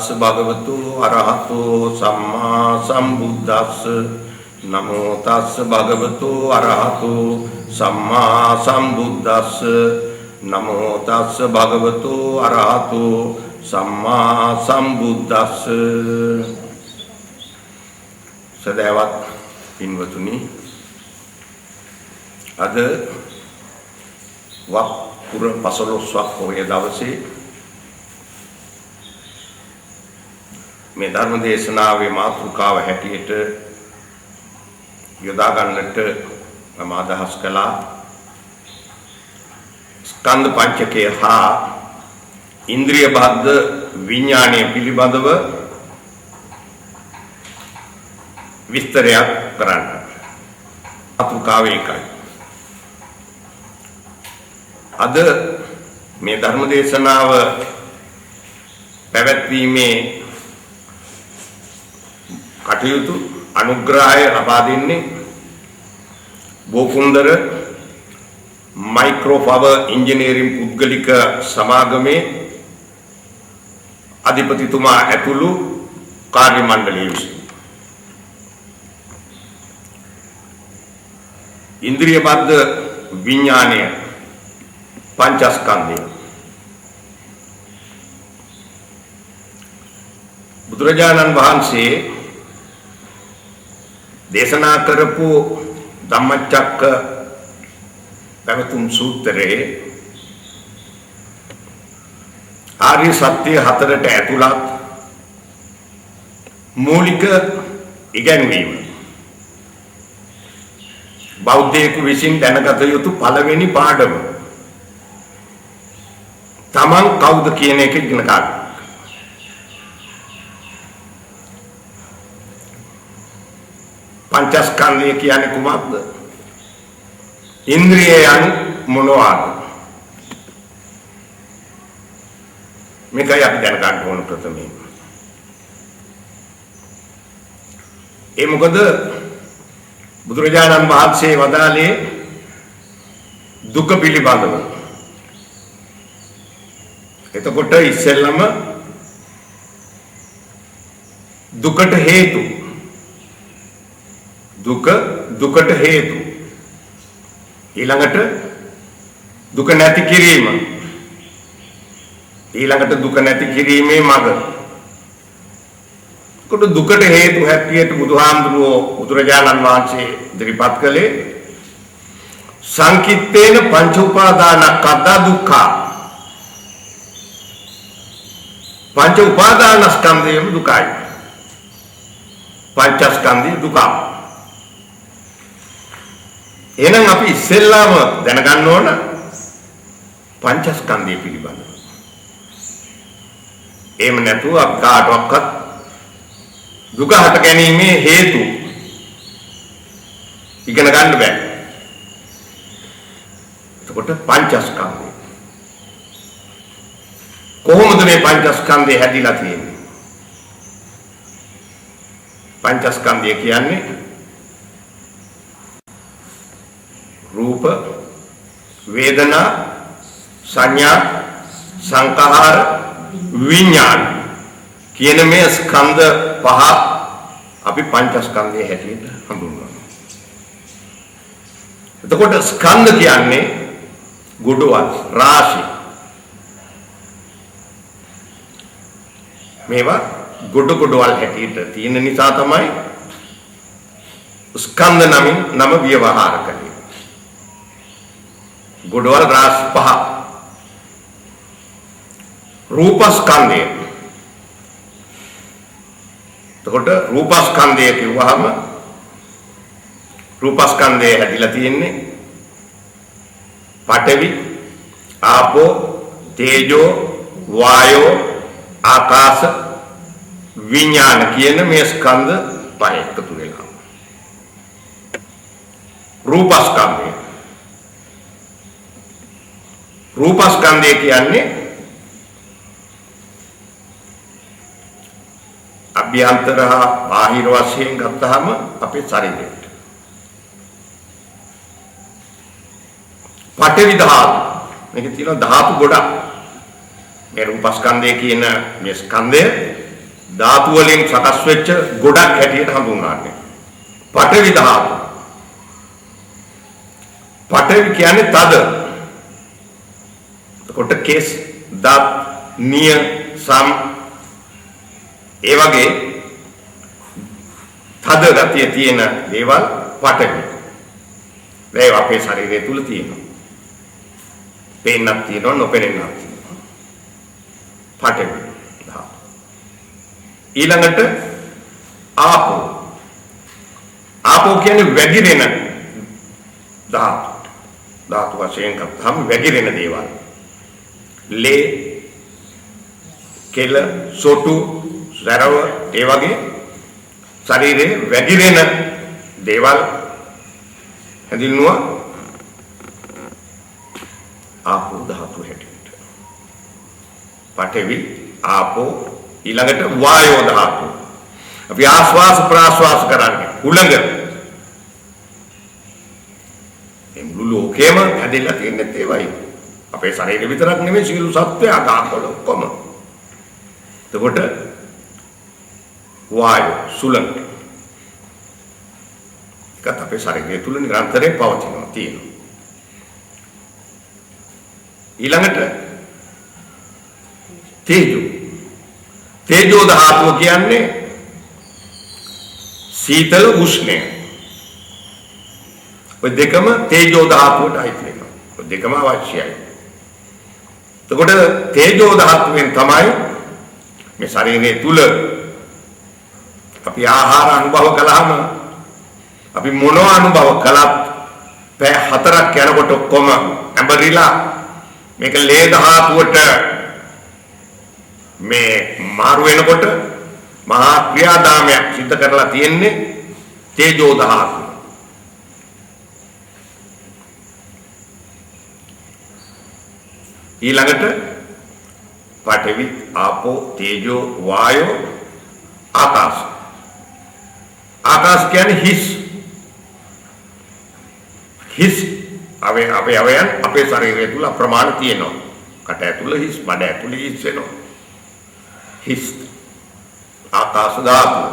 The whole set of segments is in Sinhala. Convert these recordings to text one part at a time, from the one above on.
තස්ස භගවතු අරහතෝ සම්මා සම්බුද්දස්ස නමෝ තස්ස භගවතු අරහතෝ සම්මා සම්බුද්දස්ස නමෝ තස්ස භගවතු අරහතෝ සම්මා සම්බුද්දස්ස. සදහවත් පින්වතුනි, අද වප්පුර පසළොස්වක පොහොය දවසේ මේ ධර්ම දේශනාවේ මාතෘකාව හැටියට යොදා ගන්නට මම අදහස් කළා ස්කන්ධ පංචකය හා ඉන්ද්‍රිය බද්ධ විඥානය පිළිබඳව විස්තරයක් කරන්න. මාතෘකාව ඒකයි. අද මේ ධර්ම දේශනාව පැවැත්වීමේ කටයුතු අනුග්‍රහය ලබා දෙන්නේ බෝකුන්දර මයික්‍රෝ පවර් ඉංජිනේරින් පුද්ගලික සමාගමේ අධිපතිතුමා ඇතුළු කාර්ය මණ්ඩලය විසින් ඉන්ද්‍රිය බද්ධ විඥානය පංචස්කන්ධය බුදුරජාණන් වහන්සේ දේශනා කරපු ධම්මචක්ක පැවතුම් සූත්‍රයේ ආර්ය සත්‍ය හතරට ඇතුළත් මූලික ඉගැන්වීම බෞද්ධයෙකු විසින් දැනගත යුතු පළවෙනි පාඩම තමන් කවුද කියන එක ඉගෙන ගන්න. පංචස්කන්ධය කියන්නේ කුමක්ද? ඉන්ද්‍රියයන් මොනවාද? මේකයි අපි දැනගන්න ඕන ප්‍රථමයෙන්. ඒ මොකද බුදුරජාණන් වහන්සේ වදාළේ දුක පිළිබඳව. එතකොට ඉස්සෙල්ලම දුකට හේතු, දුකට හේතු, ඊළඟට දුක නැති කිරීම, ඊළඟට දුක නැති කිරීමේ මඟ. කොට දුකට හේතු හැටියට බුදුරජාණන් වහන්සේ ඉදිරිපත් කළේ සංකිට්ඨේන පංච උපාදානස්කන්ධ දුක්ඛ. පංච උපාදානස්කන්ධයම දුකයි. පංචස්කන්ධය දුක. එහෙනම් අපි ඉස්සෙල්ලාම දැනගන්න ඕන පංචස්කන්ධය පිළිබඳව. එහෙම නැතුව අපි කාටවත් දුක හට ගැනීමේ හේතු ඉගෙන ගන්න බෑ. එතකොට පංචස්කන්ධය කොහොමද මේ පංචස්කන්ධය හැදිලා තියෙන්නේ? පංචස්කන්ධය කියන්නේ රූප, වේදනා, සංඥා, සංඛාර, විඥාන කියන මේ ස්කන්ධ පහ අපි පංචස්කන්ධය හැටියට හඳුන්වනවා. එතකොට ස්කන්ධ කියන්නේ ගොඩවල් රාශි. මේවා ගොඩවල් හැටියට තියෙන නිසා තමයි ස්කන්ධ නම ව්‍යවහාර කරන්නේ. ගොඩවල් රාශි පහ. රූපස්කන්ධය. එතකොට රූපස්කන්ධය කියවහම රූපස්කන්ධය හැදිලා තියෙන්නේ පඨවි, ආපෝ, තේජෝ, වායෝ, ආකාශ, විඥාන කියන මේ ස්කන්ධ පහ එකතු වෙලා. රූපස්කන්ධය. රූපස්කන්ධය කියන්නේ අභ්‍යන්තර හා බාහිර වශයෙන් ගත්තාම අපේ ශරීරයට. පඨවි ධාතු. මේක තියෙන ධාතු ගොඩක්. මේ රූපස්කන්ධය කියන මේ ස්කන්ධය ධාතු වලින් සකස් වෙච්ච ගොඩක් හැටියට හඳුන්වන්නේ. පඨවි ධාතු. පඨවි කියන්නේ තද. එතකොට කේස් දත් නිය සම් ඒ වගේ තද ගතිය තියෙන දේවල් පඨවි. ඒ අපේ ශරීරය තුල තියෙනවා. පේන්නක් තියෙනවා නොපෙනෙන්නක් තියෙනවා. පඨවි ධාතු. ඊළඟට ආපෝ. ආපෝ කියන්නේ වැగిරෙන ධාතු. ධාතු වශයෙන් ගත්තහම වැగిරෙන දේවල්. ලේ, කෙල, සොටු, සරව ඒ වගේ ශරීරයේ වැగిරෙන දේවල් හැඳින්වුවා ආපෝ ධාතු හැටියට. පඨවි, ආපෝ ඊළඟට වායෝ ධාතු. අපි ආශ්වාස ප්‍රාශ්වාස කරන්නේ උලඟ. මේ මුළු ලෝකෙම හැදෙලා තියෙන්නේ ඒවයි. අපේ ශරීරය විතරක් නෙමෙයි සියලු සත්ත්වයා ආකාරවල ඔක්කොම. එතකොට වායු සුලඟ ඒකත් අපේ ශරීරය තුල නිරන්තරයෙන් පවතිනවා තියෙනවා. ඊළඟට තේජෝ. තේජෝ ධාතුව කියන්නේ සීතල උෂ්ණය. ඔය දෙකම තේජෝ ධාතුවට අයිති වෙනවා. ඔය දෙකම අවශ්‍යයි. එතකොට තේජෝ ධාතුවෙන් තමයි මේ ශරීරයේ තුල අපි ආහාර අනුභව කළාම අපි මොනවා අනුභව කළත් පැය 4ක් යනකොට ඔක්කොම ඇඹරිලා මේක ලේ ධාතුවට මේ මාරු වෙනකොට මහා ක්‍රියාදාමයක් සිද්ධ කරලා තියෙන්නේ තේජෝ ධාතුව. ඊළඟට පඨවි, ආපෝ, තේජෝ, වායෝ, ආකාශ. ආකාශ කියන්නේ හිස්. හිස් අපේ අවයන් අපේ ශරීරය තුල අප්‍රමාණ තියෙනවා. කට ඇතුළ හිස්, බඩ ඇතුළ හිස් වෙනවා. හිස් ආකාශ ධාතුව.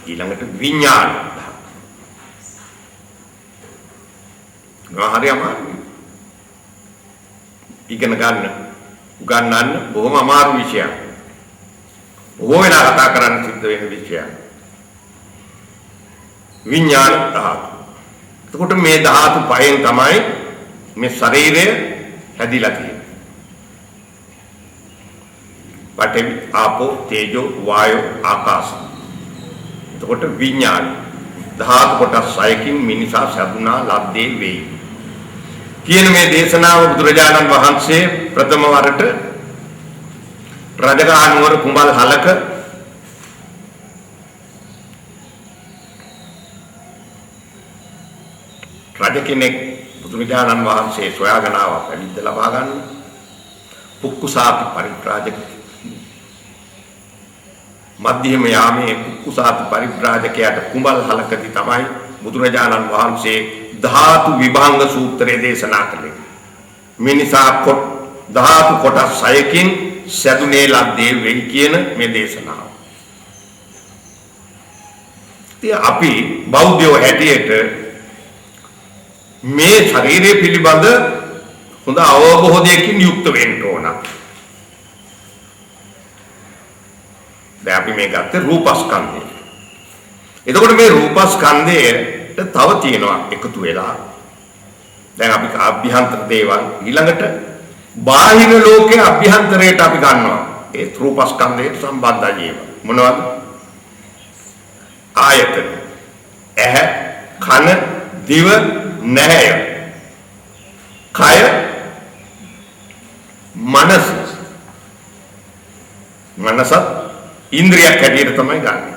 ඊළඟට විඥාන ධාතුව. හරියම ඉගෙන ගන්න උගන්වන්න බොහොම අමාරු විෂයක්. බොහෝ වෙලා කතා කරන්න සිද්ධ වෙන විෂයක්. විඥාන ධාතු. එතකොට මේ ධාතු පහෙන් තමයි මේ ශරීරය හැදිලා තියෙන්නේ. පඨවි, ආපෝ, තේජෝ, වායෝ, ආකාශ. එතකොට විඥාන ධාතු කොටස් 6කින් මිනිසා සැදුනා ලද්දේ වෙයි. කියන මේ දේශනාව බුදුරජාණන් වහන්සේ ප්‍රථම වරට රජගහ නුවර කුඹල් හලක රජ කෙනෙක් බුදුරජාණන් වහන්සේ සොයාගෙන ආවා පැවිද්ද ලබා ගන්න. පුක්කුසාති පරිබ්‍රාජක මධ්‍යම යාමේ පුක්කුසාති පරිබ්‍රාජකයාට කුඹල් හලකදී තමයි බුදුරජාණන් වහන්සේ ධාතු විභංග සූත්‍රය දේශනා කළේ. මිනිසා ධාතු කොටස් 6කින් සැදුනේ ලද්දේ වෙයි කියන මේ දේශනාව. ඉතින් අපි බෞද්ධයෝ හැටියට මේ ශරීරය පිළිබඳ හොඳ අවබෝධයකින් යුක්ත වෙන්න ඕන. දැන් අපි මේ ගත්තේ රූපස්කන්ධය. එතකොට මේ රූපස්කන්ධයට තව තියෙනවා එකතු වෙලා. දැන් අපි අභ්‍යන්තර දේවල් ඊළඟට බාහිර ලෝකයේ අභ්‍යන්තරයට අපි ගන්නවා. ඒ රූපස්කන්ධයට සම්බන්ධයි ඒවා. මොනවද? ආයතන. ඇහැ, කන, දිව, නැහැය. කය, මනස. මනස ඉන්ද්‍රියක් හැටියට තමයි ගන්න.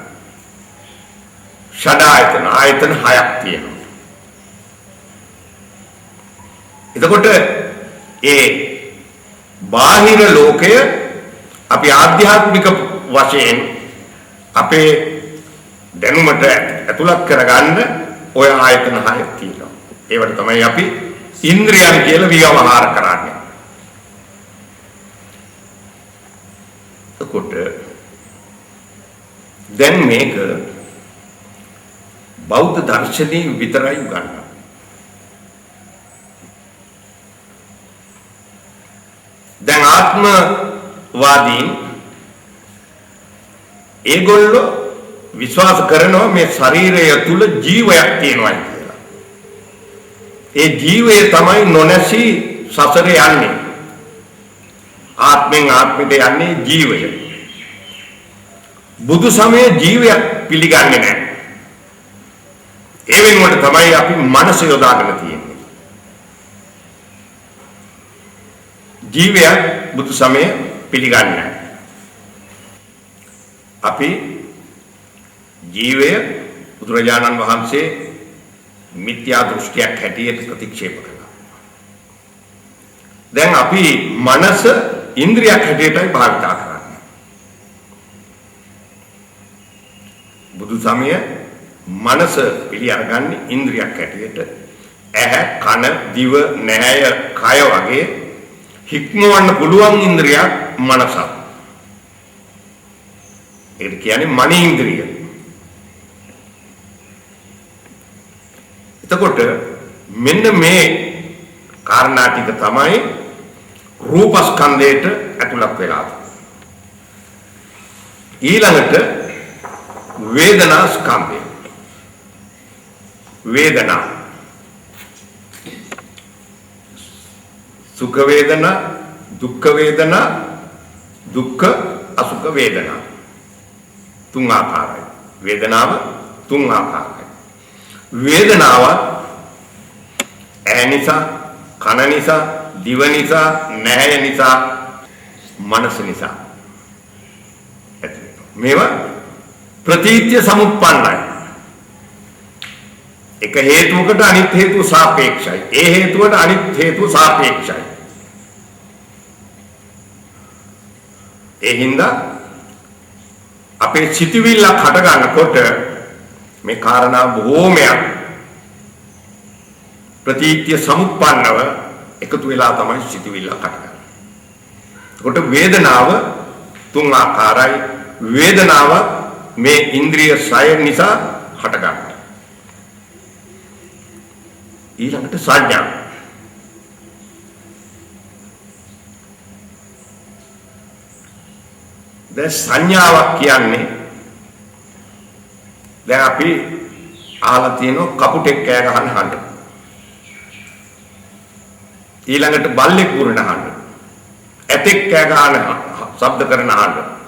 ෂඩායතන ආයතන 6ක් තියෙනවා. එතකොට ඒ බාහිර ලෝකය අපි ආධ්‍යාත්මික වශයෙන් අපේ දැනුමට ඇතුළත් කරගන්න ඔය ආයතන 6ක් තියෙනවා. ඒවට තමයි අපි ඉන්ද්‍රියන් කියලා විවහාර කරන්නේ. එතකොට දැන් මේක බෞද්ධ දර්ශනයේ විතරයි උගන්වන්නේ. දැන් ආත්මවාදීන් ඒගොල්ලෝ විශ්වාස කරනවා මේ ශරීරය තුල ජීවයක් තියෙනවා කියලා. ඒ ජීවය තමයි නොනැසී සසරේ යන්නේ. ආත්මෙන් ආත්මයට යන්නේ ජීවය. බුදු සමයේ ජීවයක් පිළිගන්නේ නැහැ. ඒ වෙනුවට තමයි අපි මනස යොදාගෙන තියෙන්නේ. ජීවයක් බුදු සමයේ පිළිගන්නේ නැහැ. අපි ජීවය බුදුරජාණන් වහන්සේ මිත්‍යා දෘෂ්ටියක් හැටියට ප්‍රතික්ෂේප කළා. දැන් අපි මනස ඉන්ද්‍රියක් හැටියටයි භාවිතා කරන්නේ. බුදු සමය මනස පිළි අරගන්නේ ඉන්ද්‍රියක් හැටියට. ඇහැ, කන, දිව, නැහැය, කය වගේ හික්මවන්න පුළුවන් ඉන්ද්‍රියක් මනසක්. ඒක කියන්නේ මනීන්ද්‍රිය. එතකොට මෙන්න මේ කාරණා ටික තමයි රූපස්කන්ධයට ඇතුළත් වෙලා තියෙන්නේ. ඊළඟට වේදනා ස්කන්ධය. වේදනා සුඛ වේදනා, දුක්ඛ වේදනා, දුක්ඛ අසුඛ වේදනා. තුන් ආකාරයි. වේදනාව තුන් ආකාරයි. වේදනාව ඇහැ නිසා, කන නිසා, දිව නිසා, නැහැය නිසා, මනස නිසා ඇති වෙනවා. මේවා ප්‍රතිත්‍ය සමුප්පන්නයි. එක හේතුවකට අනිත් හේතුව සාපේක්ෂයි. ඒ හේතුවට අනිත් හේතුව සාපේක්ෂයි. ඒ හින්දා අපේ සිතිවිල්ලක් හට ගන්නකොට මේ කාරණා බොහෝමයක් ප්‍රතිත්‍ය සමුප්පන්නව එකතු වෙලා තමයි සිතිවිල්ලක් හටගන්නේ. ඒකට වේදනාව තුන් ආකාරයි. වේදනාව මේ ඉන්ද්‍රිය සය නිසා හටගන්නවා. ඊළඟට සංඥා. දැන් සංඥාවක් කියන්නේ දැන් අපි අහලා තියෙනවා කපුටෙක් කෑ ගහන හඬ. ඊළඟට බල්ලෙක් පුරන හඬ. ඇතෙක් කෑ ගහන ශබ්ද කරන හඬ.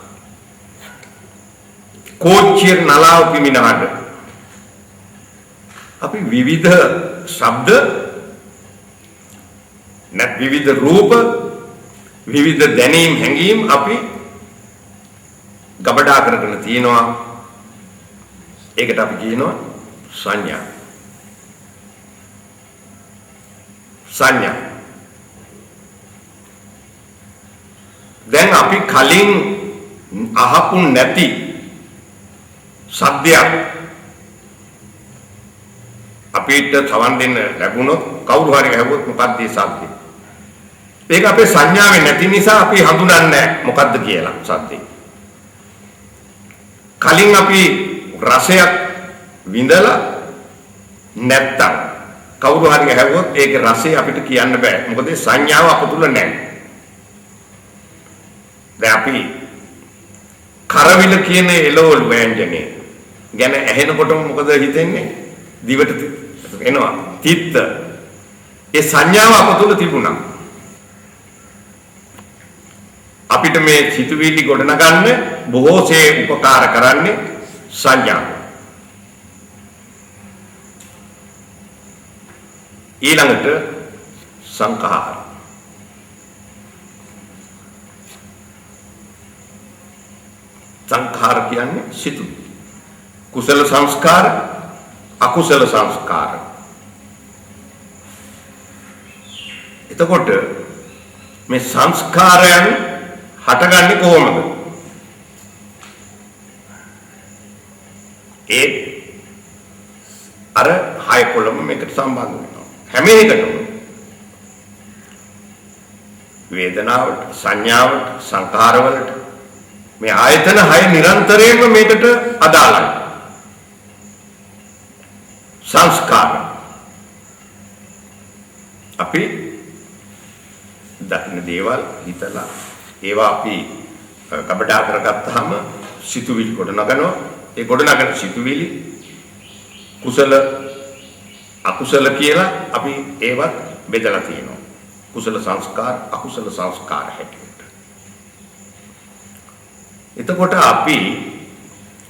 කෝච්චිය නලාව පිමින හඬ. අපි විවිධ ශබ්ද නැත් විවිධ රූප විවිධ දැනීම් හැඟීම් අපි ගබඩා කරගෙන තියෙනවා. ඒකට අපි කියනවා සංඥා. සංඥා. දැන් අපි කලින් අහපු නැති සද්දයක් අපිට සවන් දෙන්න ලැබුණොත් කවුරු හරි ඇහුවොත් මොකක්ද ඒ සද්දේ? ඒක අපේ සංඥාවේ නැති නිසා අපි හඳුනන්නේ නැහැ මොකක්ද කියලා සද්දේ. කලින් අපි රසයක් විඳලා නැත්තම් කවුරු හරි ඇහුවොත් ඒකේ රසය අපිට කියන්න බෑ. මොකද සංඥාව අප තුල නැහැ. දැන් අපි කරවිල කියන එළවලු ව්‍යංජනේ ගැන ඇහෙනකොටම මොකද හිතෙන්නේ? දිවට එනවා තිත්ත. ඒ සංඥාව අප තුල තිබුණා. අපිට මේ සිතුවිලි ගොඩනගන්න බොහෝසේ උපකාර කරන්නේ සංඥා. ඊළඟට සංඛාර. සංඛාර කියන්නේ සිතුවිලි. කුසල සංස්කාර, අකුසල සංස්කාර. එතකොට මේ සංස්කාරයන් හටගන්නේ කොහොමද? ඒ අර හය කොළම මේකට සම්බන්ධ වෙනවා. හැම එකටම වේදනාවට, සංඥාවට, සංකාරවලට මේ ආයතන 6 නිරන්තරයෙන්ම මේකට අදාළයි. සංස්කාර අපි දකින්න දේවල් හිතලා ඒවා අපි කබඩා කරගත්තාම සිතුවිලි ගොඩනගනවා. ඒ ගොඩනගන සිතුවිලි කුසල අකුසල කියලා අපි ඒවත් බෙදලා තියෙනවා. කුසල සංස්කාර අකුසල සංස්කාර හැටියට. එතකොට අපි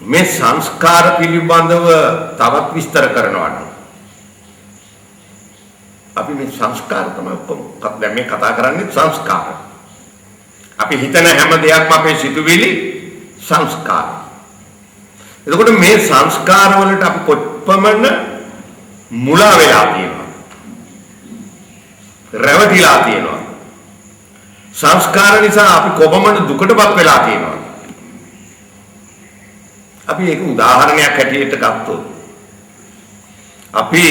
මේ සංස්කාර පිළිබඳව තවත් විස්තර කරනවා නම් අපි මේ සංස්කාර තමයි දැන් මේ කතා කරන්නේ සංස්කාර. අපි හිතන හැම දෙයක්ම අපේ සිතුවිලි සංස්කාර. එතකොට මේ සංස්කාර වලට අපි කොපමණ මුලා වෙලා තියෙනවා. රැවටිලා තියෙනවා. සංස්කාර නිසා අපි කොපමණ දුකටපත් වෙලා තියෙනවා. අපි ඒක උදාහරණයක් හැටියට ගත්තොත් අපි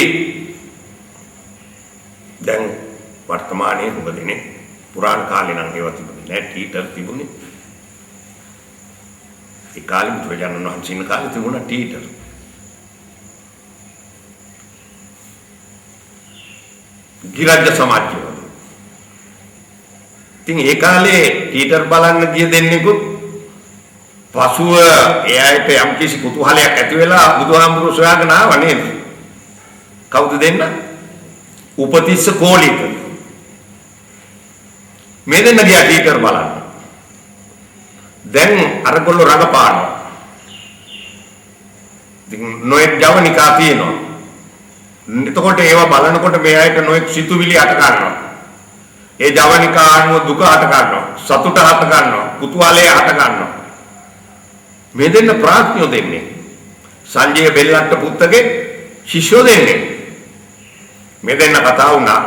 දැන් වර්තමානයේ උපදිනේ පුරාණ කාලේ නම් ඒවා තිබුණේ නැහැ ටීටර් තිබුණේ ඒ කාලේ බුදුරජාණන් වහන්සේ ඉන්න කාලේ තිබුණා ටීටර් ගිරජ්‍ය සමාජය ඉතින් ඒ කාලේ ටීටර් බලන්න ගිය දෙන්නෙකුත් පසුව එයාට යම් කිසි කුතුහලයක් ඇති වෙලා බුදුහාමුදුරුවෝ සොයාගෙන ආවා නේද කවුද දෙන්න උපතිස්ස කෝලිත මේ දෙන්න ගියා ටීචර් බලන්න දැන් අරගොල්ලෝ රඟපානවා ඉතින් නොයෙක් ජවනිකා තියෙනවා එතකොට ඒවා බලනකොට මේ අයට නොයෙක් සිතුවිලි අට ගන්නවා ඒ ජවනිකා අනුව දුක අට ගන්නවා සතුට අට ගන්නවා කුතුහලය අට ගන්නවා මේ දෙන්න ප්‍රඥාව දෙන්නේ සංජය බෙල්ලට්ට පුත්තගේ ශිෂ්‍යෝ දෙන්නේ මේ දෙන්න කතා වුණා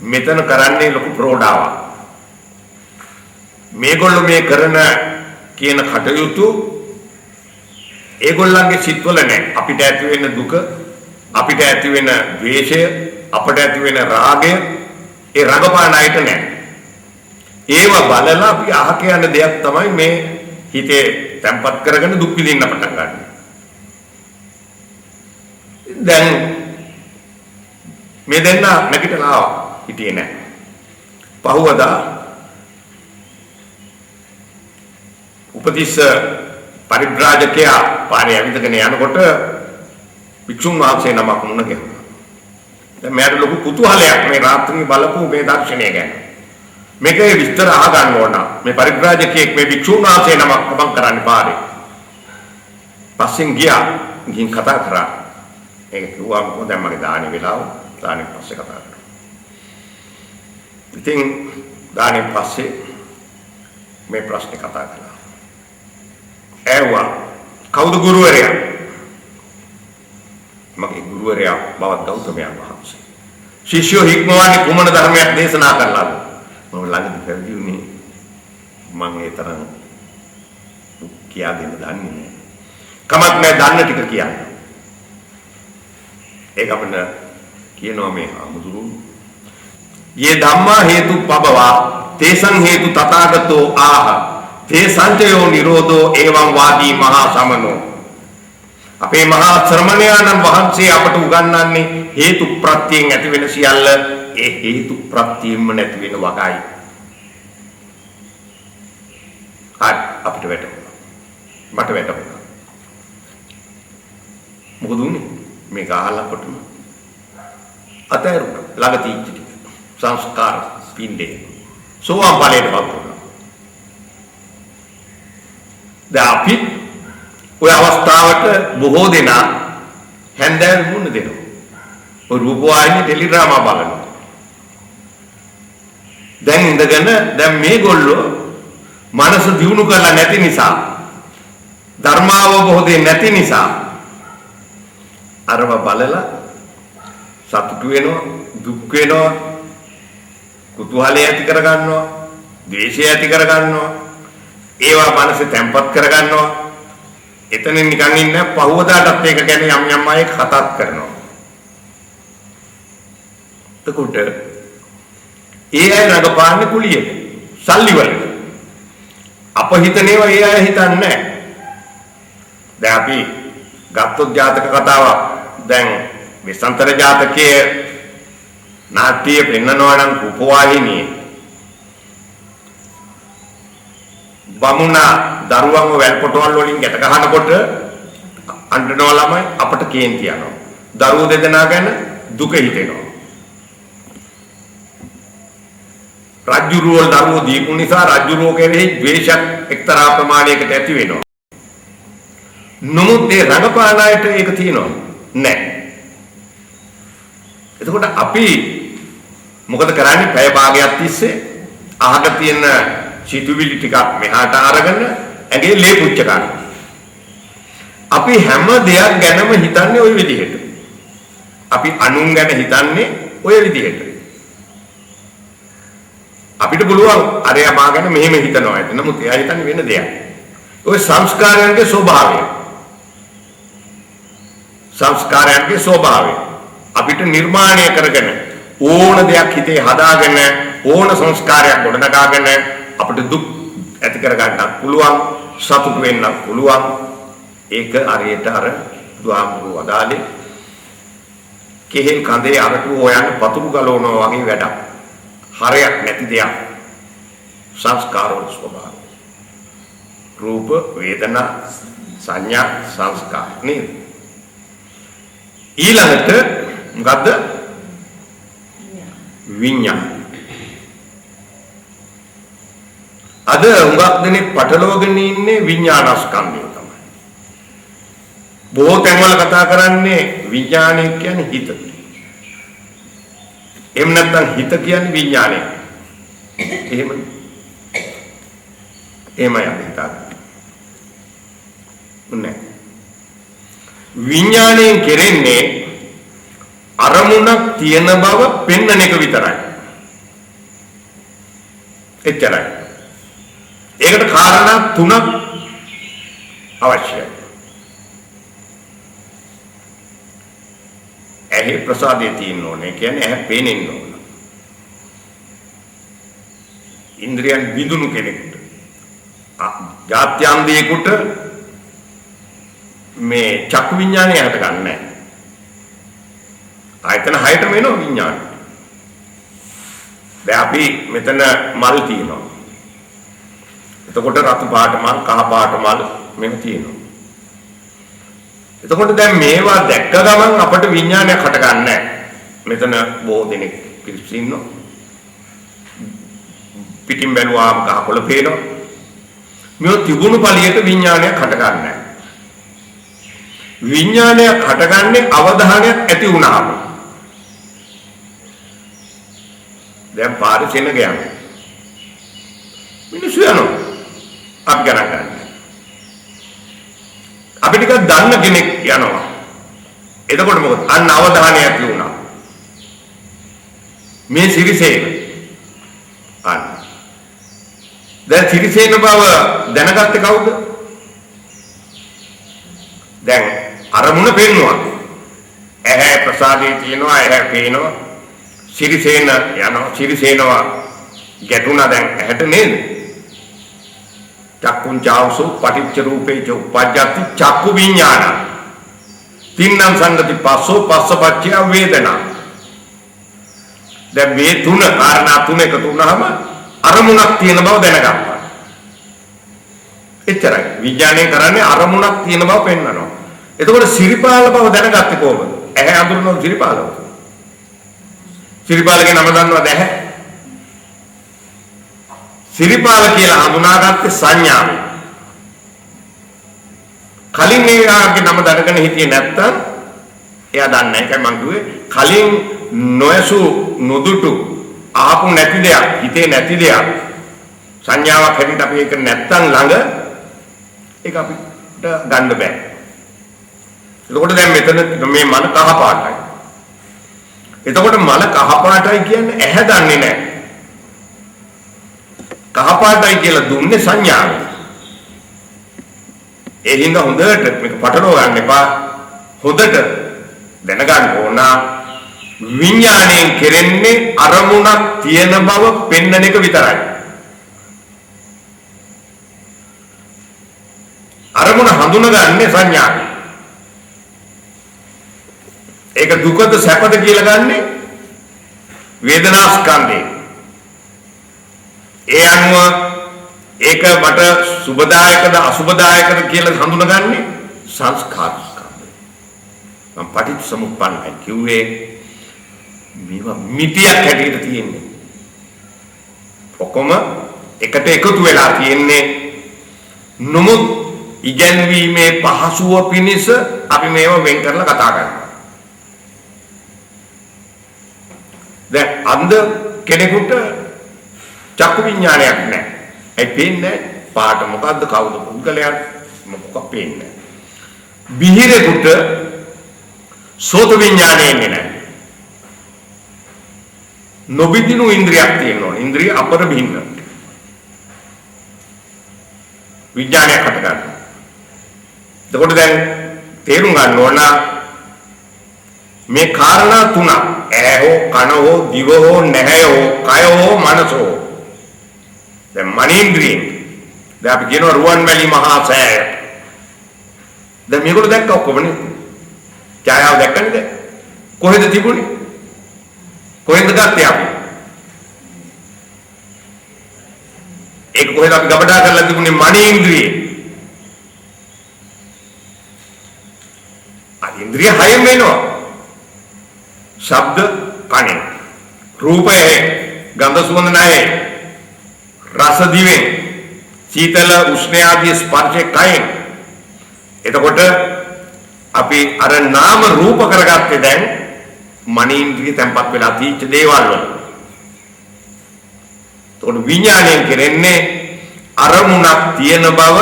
මෙතන කරන්නේ ලොකු ප්‍රෝඩාවක් මේගොල්ලෝ මේ කරන කියන කටයුතු ඒගොල්ලන්ගේ සිත්වල නැහැ අපිට ඇති වෙන දුක අපිට ඇති වෙන ද්වේෂය අපිට ඇති වෙන රාගය ඒ රඟපාන අයට නැහැ ඒව බලලා අපි අහක යන දෙයක් තමයි මේ හිතේ තැම්පත් කරගෙන දුක් විඳින්න පටන් ගන්න. දැන් මේ දෙන්න නැගිටලා හිටියේ නැහැ. පහුවදා උපතිස්ස පරිබ්‍රාජකයා පාරේ ඇවිදගෙන යනකොට වික්ෂුන් වහන්සේ නමක් මුණ ගැහුණා. දැන් මට ලොකු කුතුහලයක් මේ රාත්‍රියේ බලපු මේ දර්ශනය ගැන. මේකේ විස්තර අහගන්න ඕන. මේ පරිබ්‍රාජකයෙක් මේ වික්ෂුන් වහන්සේ නමක් මම කරන්නේ පාරේ. පස්සෙන් ගිහින් කතා කරා. ඒක කිව්වා මොකද දැන් මගේ දානේ වෙලාව දානේ පස්සේ කතා කරා. ඉතින් දානේ පස්සේ මේ ප්‍රශ්නේ කතා කළා. ඇහුවා කවුද ගුරුවරයා? මගේ ගුරුවරයා බවත් ගෞතමයන් වහන්සේ. ශිෂ්‍යෝ හික්මවන්නේ කුමන ධර්මයක් දේශනා කළාද? මම ළඟදී පැවිදි වුණේ මම ඒ තරම් කියා දෙන්න දන්නේ නැහැ. කමක් නැහැ දන්න ටික කියන්න. ඒක අපිට කියනවා මේ අමුදුරු යේ ධම්මා හේතු පබවා තේසං හේතු තථාගතෝ ආහ තේ සංචයෝ නිරෝධෝ එවං වාදී මහා සමනෝ අපේ මහා ශ්‍රමණයාණන් වහන්සේ අපට උගන්වන්නේ හේතු ප්‍රත්‍යයෙන් ඇති වෙන සියල්ල ඒ හේතු ප්‍රත්‍යයෙන්ම නැති වෙන වගයි. අපිට වැටුණා. මට වැටුණා. මොකද උනේ? මේක අහලකොටම අතෑරුණා. ළඟ තීච්ච ටික. සංස්කාර පින්ඩේ. සෝවාන් ඵලයට පත් වුණා. දැන් අපි ඔය අවස්ථාවට බොහෝ දෙනා හැන්දෑව මුණ දෙනවා. ඔය රූපවාහිනී ටෙලිඩ්‍රාමා බලනවා. දැන් ඉඳගෙන දැන් මේගොල්ලෝ මනස දියුණු කරලා නැති නිසා ධර්මාවබෝධය නැති නිසා අරව බලලා සතුටු වෙනවා දුක් වෙනවා කුතුහලය ඇති කර ගන්නවා ද්වේෂය ඇති කර ගන්නවා ඒවා මනසේ තැම්පත් කර ගන්නවා එතනින් නිකන් ඉන්න පහවදාටත් ඒක ගැන යම් යම් අය කතාත් කරනවා එතකොට ඒ අය රඟපාන්නේ කුලියට සල්ලි වලට අප අපහිතනේව ඒ අය හිතන්නේ නැහැ. දැන් අපි ගත්තොත් ජාතක කතාවක් දැන් විසන්තර ජාතකයේ නාට්‍ය පෙන්නනවා නම් රූපවාහිනියේ බමුණා දරුවන්ව වැල්පොටවල් වලින් ගැට ගන්නකොට අඬනවා ළමයි අපට කේන්ති යනවා. දරුවෝ දෙදෙනා ගැන දුක හිතෙනවා. රජුරුවෝ දරුවෝ දීපු නිසා රජුරුවෝ කෙරෙහි ද්වේෂයක් එක්තරා ප්‍රමාණයකට ඇති වෙනවා. නමුත් ඒ රඟපාන අයට ඒක තියෙනවා නැහැ. එතකොට අපි මොකද කරන්නේ? පැය භාගයක් තිස්සේ අහක තියෙන සිතුවිලි ටිකක් මෙහාට අරගෙන ඇඟේ ලේ පුච්ච ගන්න. අපි හැම දෙයක් ගැනම හිතන්නේ ওই විදිහට. අපි අනුන් ගැන හිතන්නේ ওই විදිහට. අපිට පුළුවන් අරයා මා ගැන මෙහෙම හිතනවා ඇත. නමුත් එයා හිතන්නේ වෙන දෙයක්. ওই සංස්කාරයන්ගේ ස්වභාවය. සංස්කාරයන්ගේ ස්වභාවය අපිට නිර්මාණය කරගෙන ඕන දෙයක් හිතේ හදාගෙන ඕන සංස්කාරයක් ගොඩනගාගෙන අපිට දුක් ඇති කර ගන්නත් පුළුවන්, සතුට වෙන්නත් පුළුවන්. ඒක හරියට අර දුආමුරු වදාලේ කෙහෙල් කඳේ අරටු හොයන්න පතුරු ගලවනවා වගේ වැඩක්. හරයක් නැති දෙයක්. සංස්කාරවල ස්වභාවය. රූප, වේදනා, සංඥා, සංස්කාර නේද? ඊළඟට මොකද්ද? විඤ්ඤාණ. අද උඟක් දෙනෙක් පටලවගෙන ඉන්නේ විඤ්ඤාණස්කන්ධය තමයි. බොහෝ තැන්වල කතා කරන්නේ විඤ්ඤාණය කියන්නේ හිත. එහෙම නැත්නම් හිත කියන්නේ විඤ්ඤාණය. එහෙමයි. එහෙමයි අපි හිතන්නේ. උන්නේ. විඤ්ඤාණයෙන් කෙරෙන්නේ අරමුණක් තියෙන බව පෙන්වන එක විතරයි. එච්චරයි. ඒකට කාරණා තුනක් අවශ්‍යයි. ඇහි ප්‍රසාදයේ තියෙන්න ඕනේ. කියන්නේ ඇහැ පේනෙන්න ඕන. ඉන්ද්‍රියන් විඳුණු කෙනෙකුට ජාත්‍යන්තයකට මේ චක්කු විඥානය හට ගන්න නැහැ. ආයතන හයටම එනවා විඥානය. දැන් අපි මෙතන මල් තියෙනවා. එතකොට රතු පාට මල්, කහ පාට මල් මෙහෙම තියෙනවා. එතකොට දැන් මේවා දැක්ක ගමන් අපට විඥානයක් හට ගන්න නැහැ. මෙතන බොහෝ දෙනෙක් පිරිසු ඉන්නවා. පිටින් බැලුවාම කහ කොළ පේනවා. මේ තිබුණු පළියට විඥානයක් හට ගන්න නැහැ. විඥානයක් හටගන්නේ අවධානයක් ඇති වුණාම. දැන් පාරේ සෙනග යනවා. මිනිස්සු යනවා. අපි ගණන් ගන්න. අපි ටිකක් දන්න කෙනෙක් යනවා. එතකොට මොකද? අන්න අවධානය ඇති වුණා. මේ සිරිසේන. අන්න. දැන් සිරිසේන බව දැනගත්තේ කවුද? දැන් අරමුණ පේනවා. ඇහැ ප්‍රසාදයේ තියෙනවා, ඇහැ පේනවා. සිරිසේන යනවා, සිරිසේනවා ගැටුණා දැන් ඇහැට නේද? චක්කුං චාවසෝ පටිච්ච රූපේච උපජ්ජති චක්කු විඥාන. තින්නම් සංගති පස්සෝ පස්සපච්චය වේදනා. දැන් මේ තුන කාරණා තුන එකතු වුණාම අරමුණක් තියෙන බව දැනගන්නවා. එච්චරයි. විඥාණය කරන්නේ අරමුණක් තියෙන බව පෙන්වනවා. එතකොට සිරිපාල බව දැනගත්තේ කොහොමද? ඇහැ අඳුරන සිරිපාලව. සිරිපාලගේ නම දන්නවද ඇහැ? සිරිපාල කියලා හඳුනාගත්තේ සංඥාවෙන්. කලින් එයාගේ නම දැනගෙන හිටියේ නැත්තම් එයා දන්නේ නැහැ. ඒකයි මම කිව්වේ කලින් නොයසු නොදුටු ආපු නැති දෙයක්, හිතේ නැති දෙයක් සංඥාවක් හැටියට අපි ඒක නැත්තම් ළඟ ඒක අපිට ගන්න බෑ. එතකොට දැන් මෙතන මේ මන කහ පාටයි. එතකොට මන කහ පාටයි කියන්නේ ඇහැ දන්නේ නැහැ. කහ පාටයි කියලා දුන්නේ සංඥාව. ඒ හින්දා හොඳට මේක පටලව ගන්න එපා. හොඳට දැනගන්න ඕන විඥාණයෙන් කෙරෙන්නේ අරමුණක් තියෙන බව පෙන්වන එක විතරයි. අරමුණ හඳුනගන්නේ සංඥාවෙන්. ඒක දුකද සැපද කියලා ගන්නෙ වේදනා ස්කන්ධේ. ඒ අනුව ඒක මට සුබදායකද අසුබදායකද කියලා හඳුනගන්නේ සංස්කාර ස්කන්ධය. මම පටිච්චසමුප්පන්නයි කිව්වේ මේවා මිටියක් හැටියට තියෙන්නේ. ඔක්කොම එකට එකතු වෙලා තියෙන්නේ. නමුත් ඉගැන්වීමේ පහසුව පිණිස අපි මේව වෙන් කරලා කතා කරනවා. දැන් අන්ධ කෙනෙකුට චක්කු විඥානයක් නැහැ. ඒ පේන්නේ පාට මොකද්ද කවුද පුද්ගලයා මොකක් පේන්නේ. බිහිරෙකුට සෝත විඥානය එන්නේ නැහැ. නොබිදිනු ඉන්ද්‍රියක් තියෙනවා. ඉන්ද්‍රිය අපර බිහින්න. විඥානයක් හට ගන්නවා. එතකොට දැන් තේරුම් ගන්න ඕන මේ කාරණා තුන ඇහැ හෝ කන හෝ දිව හෝ නැහැ හෝ කය හෝ මනස හෝ දැන් මනේන්ද්‍රියෙන් දැන් අපි කියනවා රුවන්වැලි මහා සෑය. දැන් මේගොල්ලෝ දැක්ක ඔක්කොමනේ. ඡායාව දැක්කනේද? කොහෙද තිබුණේ? කොහෙන්ද ගත්තේ අපි? ඒක කොහෙද අපි ගබඩා කරලා තිබුණේ මනේන්ද්‍රියේ. ඉන්ද්‍රිය හයෙන් වෙනවා. ශබ්ද කනෙන්, රූපය ගන්ධ සුවඳ නැහැ, රස දිවෙන්, සීතල උෂ්ණ ආදී ස්පර්ශේ කයෙන්. එතකොට අපි අර නාම රූප කරගත්තේ දැන් මනේන්ද්‍රිය තැම්පත් වෙලා තීච්ච දේවල් වල. එතකොට විඥාණයෙන් කරන්නේ අරමුණක් තියෙන බව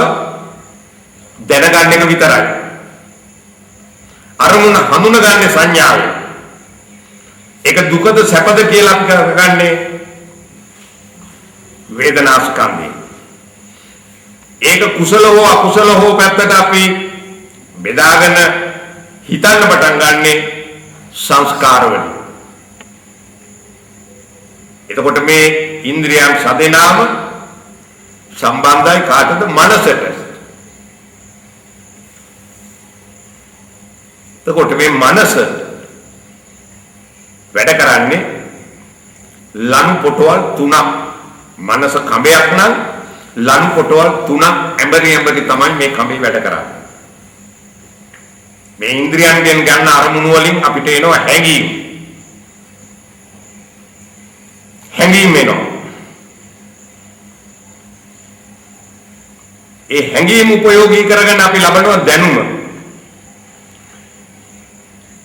දැනගන්න එක විතරයි. අරමුණ හඳුනගන්නේ සංඥාවෙන්. ඒක දුකද සැපද කියලා ගන්නේ වේදනා ස්කන්ධේ. ඒක කුසල හෝ අකුසල හෝ පැත්තට අපි බෙදාගෙන හිතන්න පටන් ගන්නෙ සංස්කාර වලින්. එතකොට මේ ඉන්ද්‍රියන් සදෙනාම සම්බන්ධයි කාටද? මනසට. එතකොට මේ මනස වැඩ කරන්නේ ලනු පොටවල් තුනක්. මනස කඹයක් නම් ලනු පොටවල් තුනක් ඇඹරි තමයි මේ කඹේ වැඩ කරන්නේ. මේ ඉන්ද්‍රියන්ගෙන් ගන්න අරමුණු වලින් අපිට එනවා හැඟීම්. හැඟීම් එනවා. ඒ හැඟීම් උපයෝගී කරගෙන අපි ලබනවා දැනුම.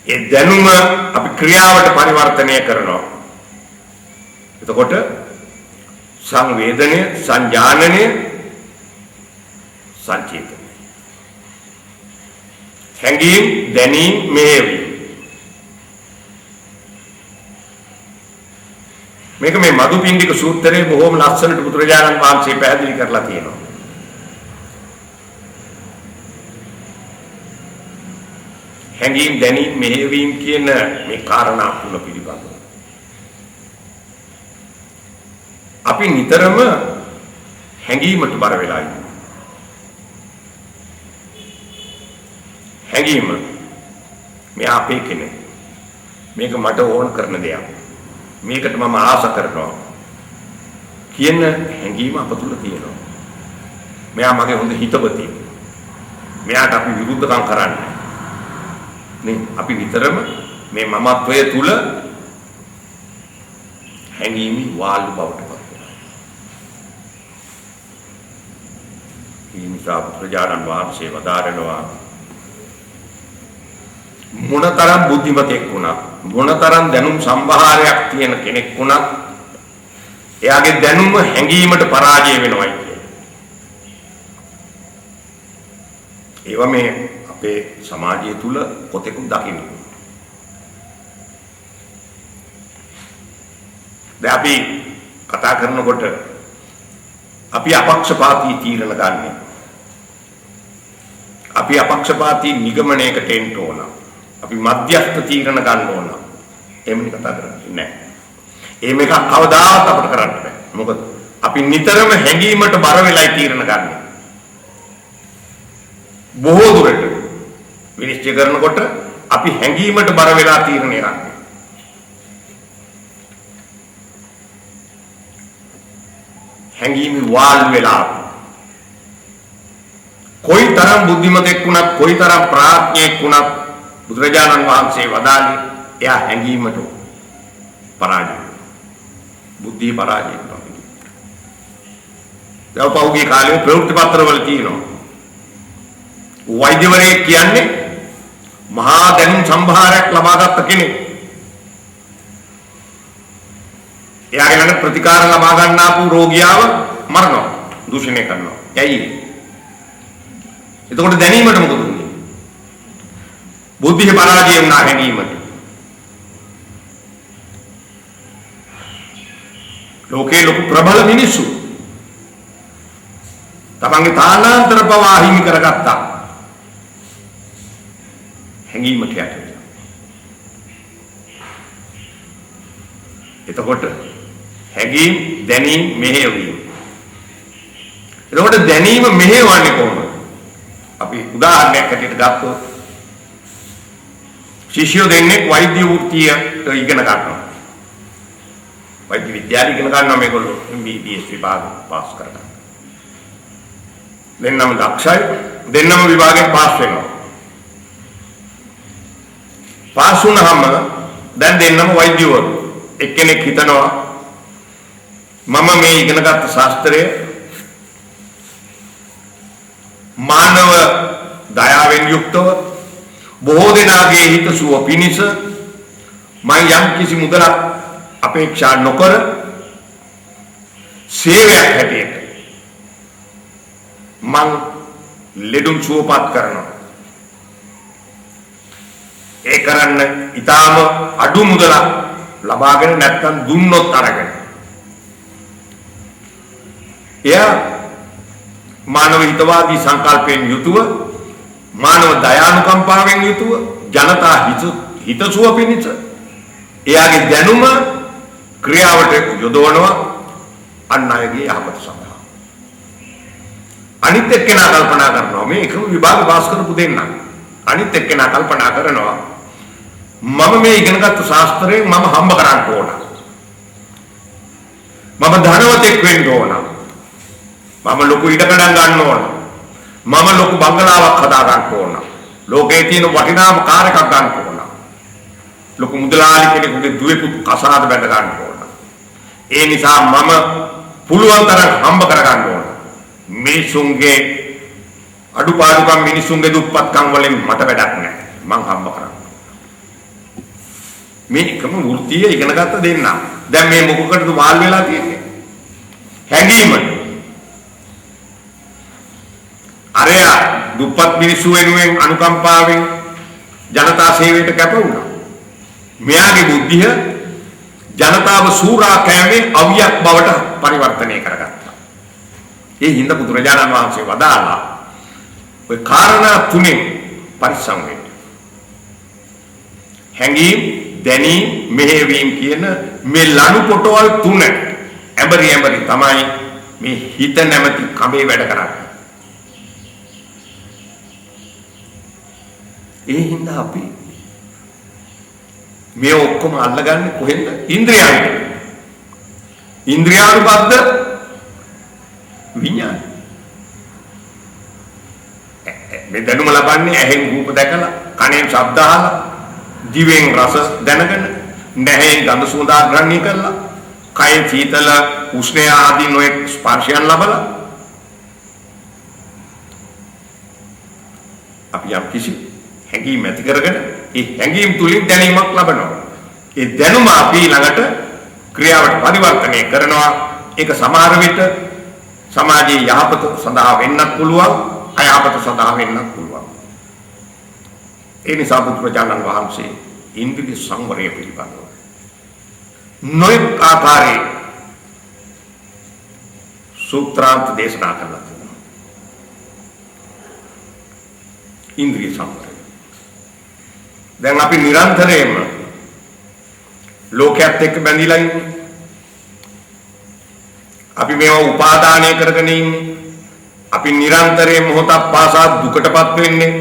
ඒ දැනුම අපි ක්‍රියාවට පරිවර්තනය කරනවා. එතකොට සංවේදනය, සංජානනය, සංචේතනය. හැඟීම්, දැනීම්, මෙහෙයවීම. මේක මේ මදුපිණ්ඩික සූත්‍රයේ බොහොම ලස්සනට බුදුරජාණන් වහන්සේ පැහැදිලි කරලා තියෙනවා. හැඟීම්, දැනීම්, මෙහෙයවීම කියන මේ කාරණා තුන පිළිබඳව අපි නිතරම හැඟීමට බර වෙලා ඉන්නවා. හැඟීම මේ අපේ කෙනෙක්. මේක මට ඕන කරන දෙයක්. මේකට මම ආස කරනවා කියන හැඟීම අප තුළ තියෙනවා. මෙයා මගේ හොඳ හිතවතිය. මෙයාට අපි විරුද්ධකම් කරන්නේ. නේ අපි විතරම මේ මමත්වයේ තුල හැඟීමි වාල්ලු බවට පත් වෙනවා. මේ නිසා ප්‍රජානන් වහන්සේ වදාරනවා මොනතරම් බුද්ධිමතෙක් වුණත් මොනතරම් දැනුම් සම්භාරයක් තියෙන කෙනෙක් වුණත් එයාගේ දැනුම හැඟීමට පරාජය වෙනවා කියන්නේ. ඒවා මේ අපේ සමාජය තුල කොතෙකුත් දකින්න. දැන් අපි කතා කරනකොට අපි අපක්ෂපාතී තීරණ ගන්න. අපි අපක්ෂපාතී නිගමනයකට එන්න ඕන. අපි මධ්‍යස්ථ තීරණ ගන්න ඕන. එහෙමනේ කතා කරන්නේ නැහැ. එහෙම එකක් කවදාවත් අපිට කරන්න බෑ. මොකද අපි නිතරම හැඟීමට බර වෙලයි තීරණ ගන්න. බොහෝ දුරට විනිශ්චය කරනකොට අපි හැඟීමට බර වෙලා තීරණය ගන්නවා. හැඟීමි වාල් වෙලා කොයිතරම් බුද්ධිමතෙක් වුණත් කොයිතරම් ප්‍රඥෙක් වුණත් බුදුරජාණන් වහන්සේ වදාළේ එයා හැඟීමට පරාජය. බුද්ධිය පරාජය වෙනවා. දැන් පෞගේ කාලේ ප්‍රවෘත්ති පත්‍රවල තියෙනවා. වෛද්‍යවරයෙක් කියන්නේ මහා දැනුම් සම්භාරයක් ලබාගත් කෙනෙක්. එයාගේ ළඟ ප්‍රතිකාර ලබා ගන්න ආපු රෝගියාව මරනවා, දූෂණය කරනවා. ඇයි? එතකොට දැනීමට මොකද වෙන්නේ? බුද්ධිය පරාජය වුණා හැඟීමට. ලෝකේ ලොකු ප්‍රබල මිනිස්සු තමන්ගේ තානාන්තර පවා හිමි කරගත්තා. හැඟීමට යටට. එතකොට හැඟීම් දැනීම මෙහෙයවීම. එතකොට දැනීම මෙහෙයවන්නේ කොහොමද? අපි උදාහරණයක් හැටියට ගත්තොත් ශිෂ්‍යයෝ දෙන්නෙක් වෛද්‍ය වෘත්තිය ඉගෙන ගන්නවා. වෛද්‍ය විද්‍යාව ඉගෙන ගන්නවා මේගොල්ලෝ MBBS විභාග පාස් කරගන්න. දෙන්නම දක්ෂයි, දෙන්නම විභාගයෙන් පාස් වෙනවා. පාස් වුණාම දැන් දෙන්නම වෛද්‍යවරු. එක්කෙනෙක් හිතනවා මම මේ ඉගෙනගත්ත ශාස්ත්‍රය මානව දයාවෙන් යුක්තව බොහෝ දෙනාගේ හිතසුව පිණිස මම යම් කිසි මුදලක් අපේක්ෂා නොකර සේවයක් හැටියට මං ලෙඩුන් සුවපත් කරනවා. ඒ කරන්න ඊටාම අඩු මුදලක් ලබාගෙන නැත්නම් දුන්නොත් අරගෙන එයා මානව හිතවාදී සංකල්පයෙන් යුතුව මානව දයානුකම්පාවෙන් යුතුව ජනතා හිතසුව පිණිස එයාගේ දැනුම ක්‍රියාවට යොදවනවා අන් අයගේ යහපත සඳහා. අනිත් එක්කෙනා කල්පනා කරනවා මේ එකම විභාග පාස් කරපු දෙන්න. අනිත් එක්කෙනා කල්පනා කරනවා මම මේ ඉගෙනගත්තු ශාස්ත්‍රයෙන් මම හම්බ කරන්න ඕන. මම ධනවතෙක් වෙන්න ඕන. මම ලොකු ඉඩකඩම් ගන්න ඕන. මම ලොකු බංගලාවක් හදා ගන්න ඕන. ලෝකේ තියෙන වටිනාම කාර් එකක් ගන්න ඕන. ලොකු මුදලාලි කෙනෙකුගේ දුවෙකුත් කසාද බැඳ ගන්න ඕන. ඒ නිසා මම පුළුවන් තරම් හම්බ කර ගන්න ඕන. මිනිසුන්ගේ අඩුපාඩුකම් මිනිසුන්ගේ දුප්පත්කම් වලින් මට වැඩක් නැහැ. මං හම්බ කරන්නේ. මේකම වෘත්තිය ඉගෙන ගත්ත දෙන්න. දැන් මේ මොකකටද වාල් වෙලා තියෙන්නේ? හැඟීමට. අරයා දුප්පත් මිනිස්සු වෙනුවෙන් අනුකම්පාවෙන් ජනතා සේවයට කැප වුණා. මෙයාගේ බුද්ධිය ජනතාව සූරා කෑමේ අවියක් බවට පරිවර්තනය කරගත්තා. ඒ හින්දා බුදුරජාණන් වහන්සේ වදාළා ඔය කාරණා තුනෙන් පරිස්සම් වෙන්න. හැඟීම්, දැනීම්, මෙහෙවීම කියන මේ ලනු පොටවල් තුන ඇඹරි තමයි මේ හිත නැමැති කඹේ වැඩ කරන්නේ. ඒ හින්දා අපි මේ ඔක්කොම අල්ලගන්නේ කොහෙන්ද? ඉන්ද්‍රියයන්. ඉන්ද්‍රියානුබද්ධ විඥාන. මේ දැනුම ලබන්නේ ඇහෙන් රූප දැකලා, කනෙන් ශබ්ද අහලා, දිවෙන් රස දැනගෙන, නැහෙන් ගඳ සුවඳ ආග්‍රහණය කරලා, කයෙන් සීතල උෂ්ණය ආදී නොයෙක් ස්පර්ශයන් ලබලා අපි යම් කිසි හැඟීම් ඇති කරගෙන ඒ හැඟීම් තුලින් දැනීමක් ලබනවා. ඒ දැනුම අපි ළඟට ක්‍රියාවට පරිවර්තනය කරනවා. ඒක සමහර විට සමාජයේ යහපත සඳහා වෙන්නත් පුළුවන්, අයහපත සඳහා වෙන්නත් පුළුවන්. ඒ නිසා බුදුරජාණන් වහන්සේ ඉන්ද්‍රිය සංවරය පිළිබඳව නොයෙක් ආකාරයේ සූත්‍රාන්ත දේශනා කළා. ඉන්ද්‍රිය සංවරය. දැන් අපි නිරන්තරයෙන්ම ලෝකයක් එක්ක බැඳිලා ඉන්නේ. අපි මේවා උපාදානය කරගෙන ඉන්නේ. අපි නිරන්තරයෙන් මොහොතක් පාසා දුකටපත් වෙන්නේ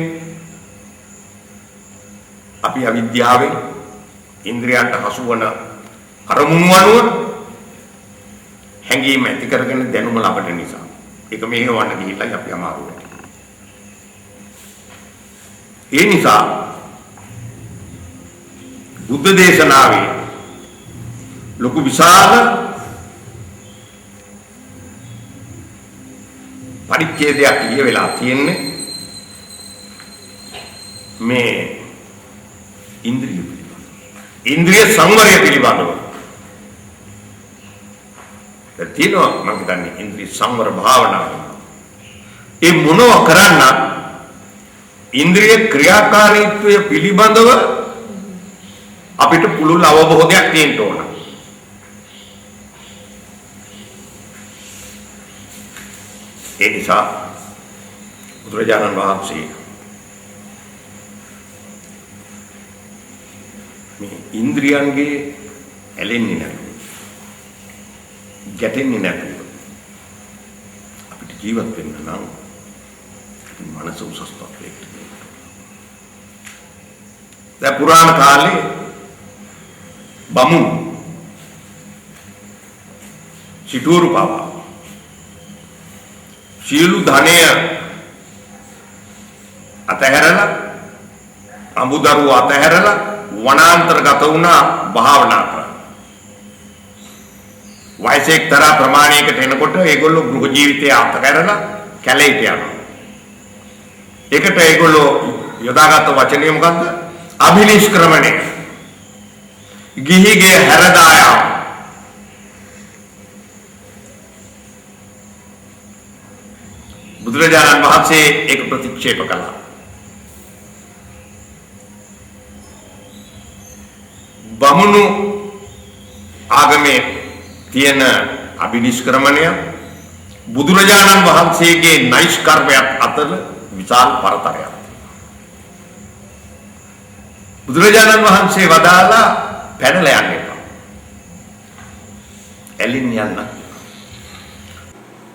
අපි අවිද්‍යාවෙන් ඉන්ද්‍රියන්ට හසු වන අරමුණු අනුව හැඟීම් ඇති කරගෙන දැනුම ලබන නිසා ඒක මෙහෙවන්න ගිහිල්ලා අපි අමාරුවට. ඒ නිසා බුද්ධ දේශනාවේ ලොකු විශාල පරිච්ඡේදයක් ලියවිලා තියෙන්නේ මේ ඉන්ද්‍රිය පිළිබඳව. ඉන්ද්‍රිය සංවරය පිළිබඳව. තියෙනවා මම හිතන්නේ ඉන්ද්‍රිය සංවර භාවනාව. ඒ මොනව කරන්න ඉන්ද්‍රිය ක්‍රියාකාරීත්වය පිළිබඳව අපිට පුළුල් අවබෝධයක් තියෙන්න ඕන. ඒ නිසා බුදුරජාණන් වහන්සේ මේ ඉන්ද්‍රියන්ගේ ඇලෙන්නේ නැතුව ගැටෙන්නේ නැතුව අපිට ජීවත් වෙන්න නම් මනස උසස් තත්ත්වයකට ගන්න. දැන් පුරාණ කාලේ බමුණු සිටුරු පාවා සියලු ධනය අතහැරලා අඹදරුව අතහැරලා වනාන්තරගත වුණා භාවනා කරා. වයස එක්තරා ප්‍රමාණයකට එනකොට ඒගොල්ලෝ ගෘහ ජීවිතය අතහැරලා කැලේට යනවා. ඒකට ඒගොල්ලෝ යොදාගත්ත වචනය මොකද්ද? අභිනිෂ්ක්‍රමණය. ගිහිගේ හැරදායාම. බුදුරජාණන් වහන්සේ ඒක ප්‍රතික්ෂේප කළා. බමුණු ආගමේ තියෙන අභිනිෂ්ක්‍රමණය බුදුරජාණන් වහන්සේගේ නෛෂ්කර්මයක් අතර විශාල පරතරයක්. බුදුරජාණන් වහන්සේ වදාලා පැනලා යන්න එපා. එලින් යන්න.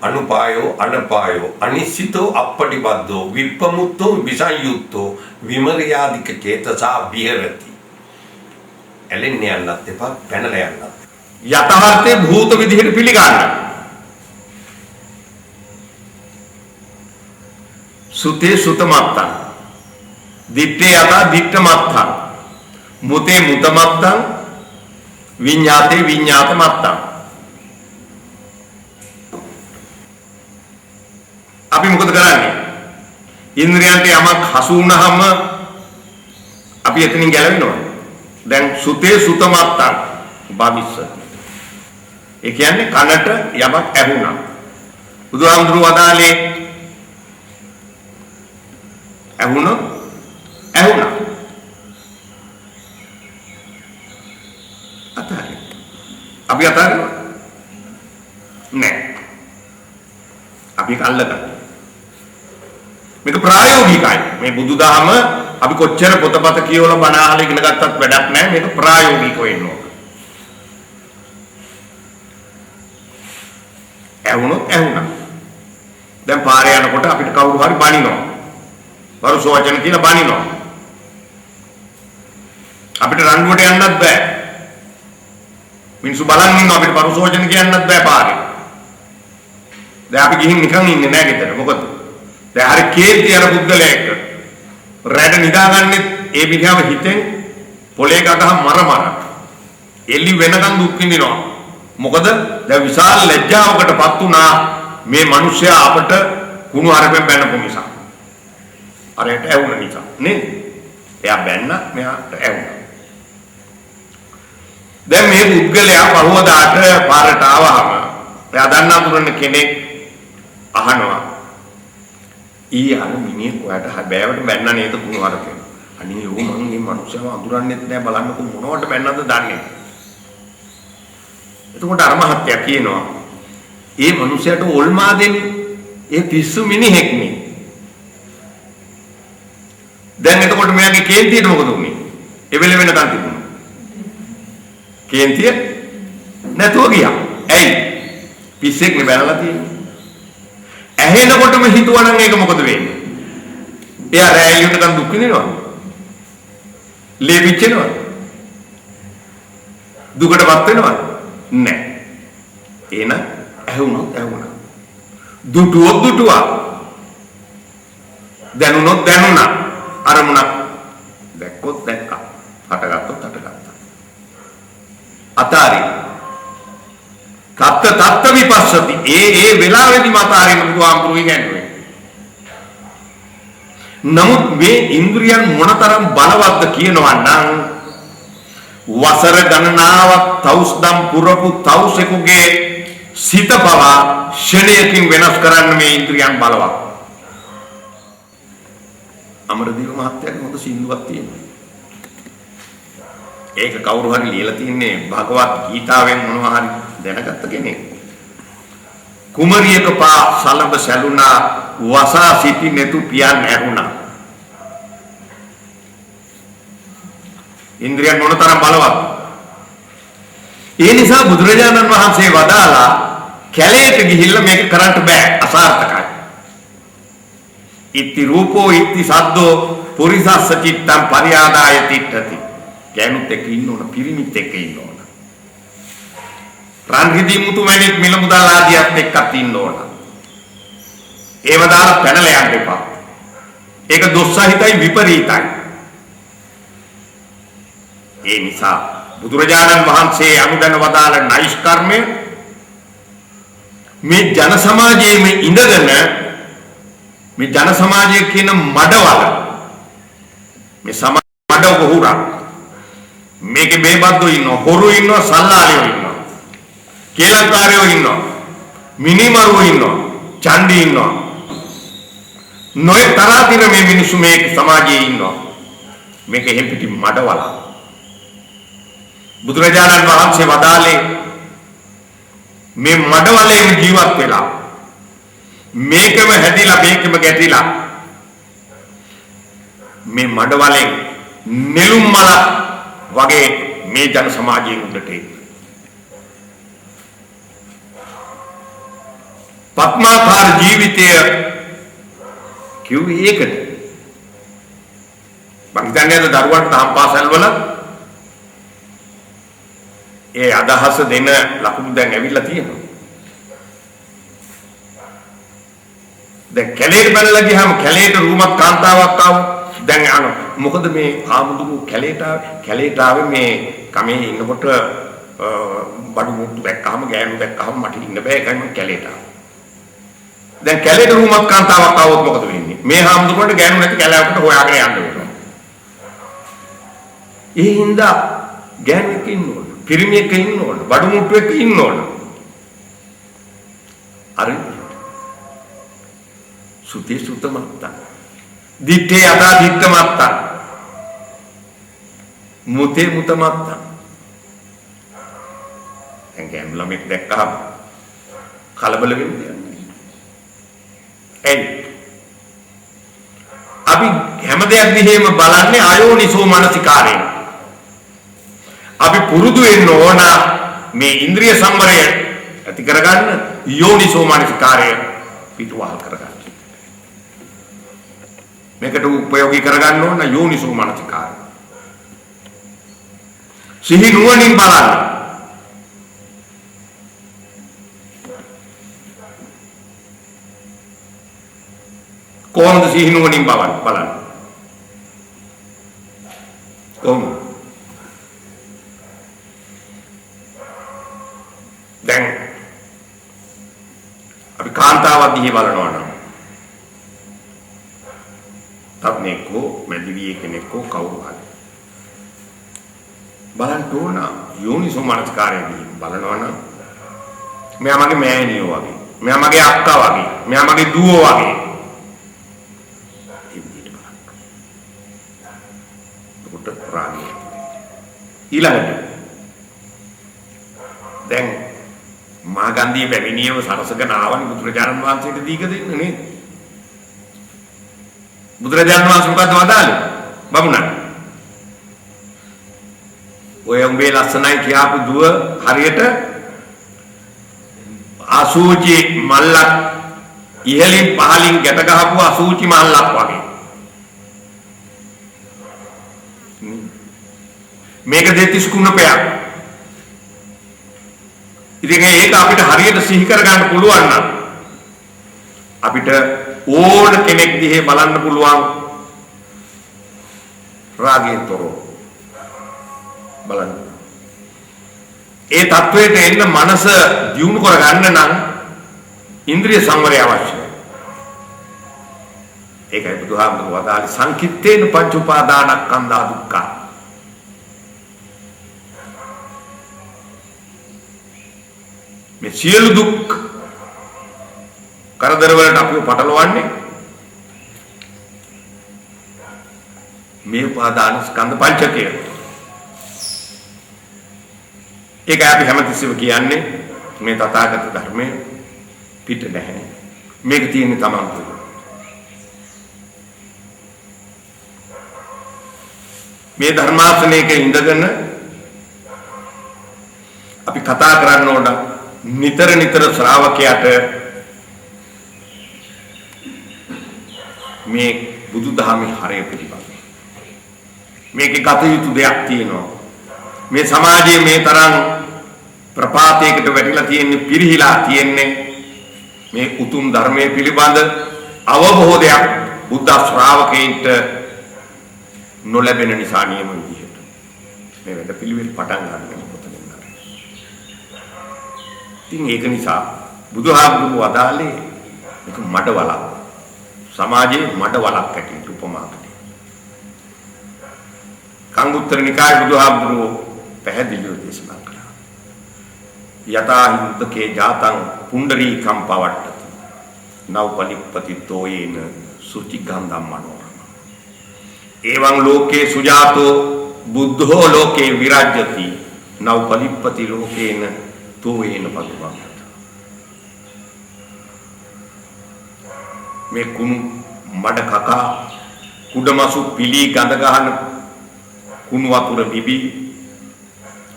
අනුපායෝ අනපායෝ අනිශ්චිතෝ අපටිබද්දෝ විප්පමුත්තෝ විසංයුත්තෝ විමර්යාදික චේතසා විහෙරති. එලින් යන්නත් එපා පැනලා යන්නත්. යථාර්ථයේ භූත විදිහට පිළිගන්න. සුතේ සුතමත්තං දිත්තේ යථා දිත්තමත්තං මුතේ මුතමත්තං විඤ්ඤාතේ විඤ්ඤාතමත්තං. අපි මොකද කරන්නේ? ඉන්ද්‍රියන්ට යමක් හසු වුණාම අපි එතනින් ගැලවෙනවා. දැන් සුතේ සුතමත්තං භවිෂ්‍යති. ඒ කියන්නේ කනට යමක් ඇහුණා. බුදුහාමුදුරුවෝ වදාළේ ඇහුණා අතාරින්න. අපි අතාරිනවා නෑ. අපි කල්ලගන්න. මේක ප්‍රායෝගිකයි. මේ බුදුදහම අපි කොච්චර පොතපත කියවලා බණ අහලා ඉගෙන ගත්තත් වැඩක් නෑ. මේක ප්‍රායෝගිකව වෙන්න ඕන. ඇහුණා. දැන් පාරේ යනකොට අපිට කවුරු හරි බනිනවා. වරුස වචන කියලා බනිනවා. අපිට රණ්ඩුවට යන්නත් බෑ. මිනිස්සු බලන් ඉන්නවා අපිට වරුස වචන කියන්නත් බෑ පාරේ. දැන් අපි ගිහින් නිකන් ඉන්නේ නෑ ගෙදර. මොකද? දැන් හරි කේන්ති යන පුද්ගලයෙක් රැට නිදාගන්නේ ඒ විදිහම හිතෙන් පොලේ ගගහ මර. එළි වෙනකන් දුක් විඳිනවා. මොකද දැන් විශාල ලැජ්ජාවකටපත් වුණා මේ මිනිස්සයා අපට කුණු හරපෙන් බැනපු නිසා. අරයට ඇවුන නිසා නේද? එයා බැන්න මෙයාට ඇවුනා. දැන් මේ පුද්ගලයා පහවදාට පාරට ආවහම එයා දන්නා තුරන කෙනෙක් අහනවා ඊ අර මිනිහ ඔයාට හැබෑවට බැන්න නේද කුණු හරපෙන්? අනේ ඕ මං මේ මිනිස්සව අඳුරන්නෙත් නෑ බලන්නකො මොනවට බැන්නද දන්නේ. එතකොට අර මහත්තයා කියනවා ඒ මිනිහයාට ඕල්මා දෙන්නේ ඒ පිස්සු මිනිහෙක් නේ. දැන් එතකොට මෙයාගේ කේන්තියට මොකද උනේ? එවෙල වෙනකන් තිබුණා. කේන්තිය නැතුව ගියා. ඇයි? පිස්සෙක් නේ බැලලා තියෙන්නේ. ඇහෙනකොටම හිතුවනම් ඒක මොකද වෙන්නේ? එයා රැයියට ගන්න දුක් විඳිනවද? ලේවිච්චෙනවද? දුකටපත් වෙනවද? නැහැ. එන ඇහුණා. දුටුවොත් දුටුවා. දැනුණොත් දැනුණා. අරමුණක් දැක්කොත් දැක්කා. හටගත්තොත් හටගත්තා. අතාරි. තත්ත විපස්සති. ඒ වෙලාවේදී මතාරින බුදුහාමුදුරුවෝ ඉගැන්වුවේ. නමුත් මේ ඉන්ද්‍රියන් මොනතරම් බලවත්ද කියනවා නම් වසර ගණනාවක් තවුස්දම් පුරපු තවුසෙකුගේ සිත පවා ෂණයකින් වෙනස් කරන්න මේ ඉන්ද්‍රියන් බලවත්. අමරදේව මහත්තයාගේ හොඳ සින්දුවක් තියෙනවා. ඒක කවුරු හරි ලියලා තින්නේ භගවත් ගීතාවෙන් මොනවා හරි දැනගත්ත කෙනෙක්. කුමරියක පා සලඹ සැලුණා වසා සිටි netu පියන් ඇරුණා. ඉන්ද්‍රියන් මොනතරම් බලවත්. ඒ නිසා බුදුරජාණන් වහන්සේ වදාලා කැලේට ගිහිල්ලා මේක කරන්න බෑ අසාර්ථකයි. ඉති රූපෝ ඉති සද්දෝ පුරිසස්ස චිත්තං පරියාදාය තිට්ඨති. ගෑනුත් එක්ක ඉන්න ඕන, පිරිමිත් එක්ක ඉන්න ඕන. රන්හිදී මුතුමැණික් මිල මුදල් ආදියත් එක්කත් ඉන්න ඕන. ඒව දාලා පැනලා යන්න එපා. ඒක දුස්සහිතයි විපරීතයි. ඒ නිසා බුදුරජාණන් වහන්සේ අනුදැන වදාළ නෛෂ් කර්මය මේ ජන සමාජයේම ඉඳගෙන මේ ජන සමාජය කියන මඩවල මේ සමාජ මඩ වහුරා මේකේ බේබද්දෝ ඉන්නවා, හොරු ඉන්නවා, සල්ලාලියෝ ඉන්නවා, කේලකාරයෝ ඉන්නවා, මිනිමරුවෝ ඉන්නවා, චණ්ඩි ඉන්නවා. නොයේ තරහින් මේ මිනිස්සු මේ සමාජයේ ඉන්නවා. මේක හැපිටි මඩවල. බුදුරජාණන් වහන්සේ වදාළේ මේ මඩවලේ ජීවත් වෙලා මේකම හැදිලා මේකම ගැටිලා මේ මඩවලේ නෙළුම් මල වගේ මේ ජන සමාජයේ උඩට පත්මාකාර ජීවිතය කිව්වේ ඒකට. මං හිතන්නේ දරුවන්ට තාම පාසල් වල ඒ අදහස දෙන ලකුණු දැන් ඇවිල්ලා තියෙනවා. දැන් කැලේට බැලලා ගියාම කැලේට රූමත් කාන්තාවක් ආවොත් දැන් මොකද මේ ආමුදුරු කැලේට ආවේ මේ කමේ ඉන්නකොට බඩු මුට්ටු දැක්කහම ගෑනු දැක්කහම මට ඉන්න බෑ ඒකයි මම කැලේට ආවේ. දැන් කැලේට රූමත් කාන්තාවක් ආවොත් මොකද වෙන්නේ? මේ ආමුදුරුන්ට ගෑනු නැති කැලෑවකට හොයාගෙන යන්න වෙනවා. ඒ හින්දා ගෑනුෙක් ඉන්න ඕන, පිරිමියෙක් ඉන්න ඕන, බඩු මුට්ටුවෙක් ඉන්න ඕන. අර සුතේ සුතමත්තා දිත්තේ යථා දිත්තමත්තා මුතේ මුතමත්තා. දැන් ළමෙක් දැක්කහම කලබල වෙන්නේ. එයි අපි හැම දෙයක් දිහේම බලන්නේ ආයෝනිසෝ මනසිකාරයෙන්. අපි පුරුදු වෙන්න ඕන මේ ඉන්ද්‍රිය සංවරය ඇති කරගන්න යෝනිසෝ මනසිකාරය පිටුවහල් කරගන්න. මේකට උපයෝගී කරගන්න ඕන යෝනිසෝ මනසිකාරය. සිහි නුවණින් බලන්න. කොහොමද සිහි නුවණින් බලන්න? කොහොමද? දැන් අපි කාන්තාවක් දිහා බලනවා නම් තත්නෙකෝ මෙදිවියේ කෙනෙක්ෝ කවුරු හරි බලන්න ඕන යෝනිසෝ මනස්කාරයේදී බලනවා නම් මෙයා මගේ මෑණියෝ වගේ, මෙයා මගේ අක්කා වගේ, මෙයා මගේ දුව වගේ ඊළඟට දැන් මාගන්ධිය පැමිණියව සරසගෙන ආවනි බුදුරජාණන් වහන්සේට දීක දෙන්න නේද? බුදුරජාණන් වහන්සේ මොකද්ද වදාළේ? බමුණා ඔය උඹේ ලස්සනයි කියාපු දුව හරියට ආසූචි මල්ලක් ඉහලින් පහලින් ගැට ගහපු අසූචි මහල්ලක් වගේ. මේක දෙතිස් කුණපයක්. ඉතින් ඒක අපිට හරියට සිහි කර ගන්න පුළුවන් නම් අපිට ඕන කෙනෙක් දිහේ බලන්න පුළුවන් රාගයෙන් තොරව බලන්න. ඒ තත්වයට එන්න මනස දියුණු කර ගන්න නම් ඉන්ද්‍රිය සංවරය අවශ්‍යයි. ඒකයි බුදුහාමුදුරුවෝ වදාළේ සංකිට්ඨේන පංච උපාදානස්කන්ධා දුක්ඛ. මේ සියලු දුක් කරදර වලට අපිව පටලවන්නේ මේ උපාදාන ස්කන්ධ පංචකය. ඒක අපි හැමතිස්සෙම කියන්නේ මේ තථාගත ධර්මයේ පිට නැහැ. මේක තියෙන්නේ Taman තුළ. මේ ධර්මාසනයක ඉඳගෙන අපි කතා කරන්න ඕන නිතර ශ්‍රාවකයාට මේ බුදුදහමේ හරය පිළිබඳ මේකේ ගත යුතු දෙයක් තියෙනවා. මේ සමාජයේ මේ තරම් ප්‍රපාතයකට වැටිලා තියෙන්නේ, පිරිහිලා තියෙන්නේ මේ උතුම් ධර්මයේ පිළිබඳ අවබෝධයක් බුද්ධ ශ්‍රාවකයන්ට නොලැබෙන නිසා නියම විදිහට මේ වැඩ පිළිවෙල පටන් ගන්න කොතනින්ද? ඉතින් ඒක නිසා බුදුහාමුදුරුවෝ වදාළේ මේක මඩවලක්. සමාජයේ මඩවලක් ඇටියට උපමාකට. කංගුත්තර නිකායේ බුදුහාමුදුරුවෝ පැහැදිලිව දේශනා කළා. යතා හින්දකේ ජාතං පුණ්ඩරීකම් පවට්ටති. නවපලිප්පති තෝයේන සුචි ගන්ධම් මනෝරම. එවං ලෝකේ සුජාතෝ බුද්ධෝ ලෝකේ විරාජ්‍යති. නවපලිප්පති ලෝකේන තෝයේන පදුවං. මේ කුණු මඩ කකා කුඩමසු පිලි ගඳ ගහන කුණු වතුර බිබි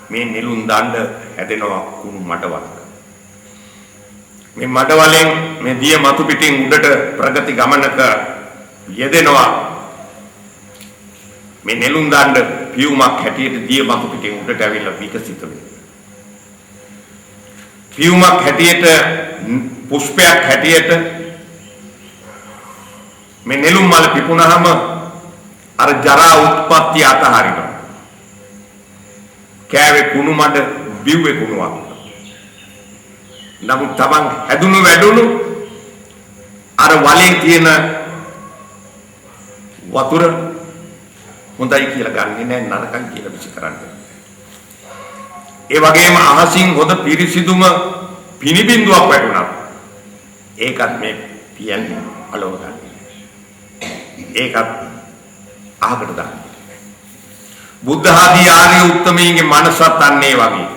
මේ නෙළුම් දණ්ඩ හැදෙනවා කුණු මඩවලක. මේ මඩවලෙන් මේ දිය මතු පිටින් උඩට ප්‍රගති ගමනක යෙදෙනවා මේ නෙළුම් දණ්ඩ පියුමක් හැටියට දිය මතු පිටින් උඩට ඇවිල්ලා විකසිත වෙනවා. පියුමක් හැටියට පුෂ්පයක් හැටියට මේ නෙළුම් මල පිපුණාම අර ජරා උත්පත්ති අතහරිනවා. කෑවේ කුණු මඩ බිව්වේ කුණු වතුර. නමුත් Taman හැදුණු වැඩුණු අර වලේ තියෙන වතුර හොඳයි කියලා ගන්නෙ නැහැ, නරකයි කියලා විසි කරන්නේ. ඒ වගේම අහසින් හොඳ පිරිසිදුම පිනිබින්දුවක් වැටුණා. ඒකත් මේ පියන්නේ අලව ගන්න. ඒකත් අහකට දාන්න. බුද්ධ ආදී ආර්ය උත්තමයන්ගේ මනසත් අන්නේ වගේ.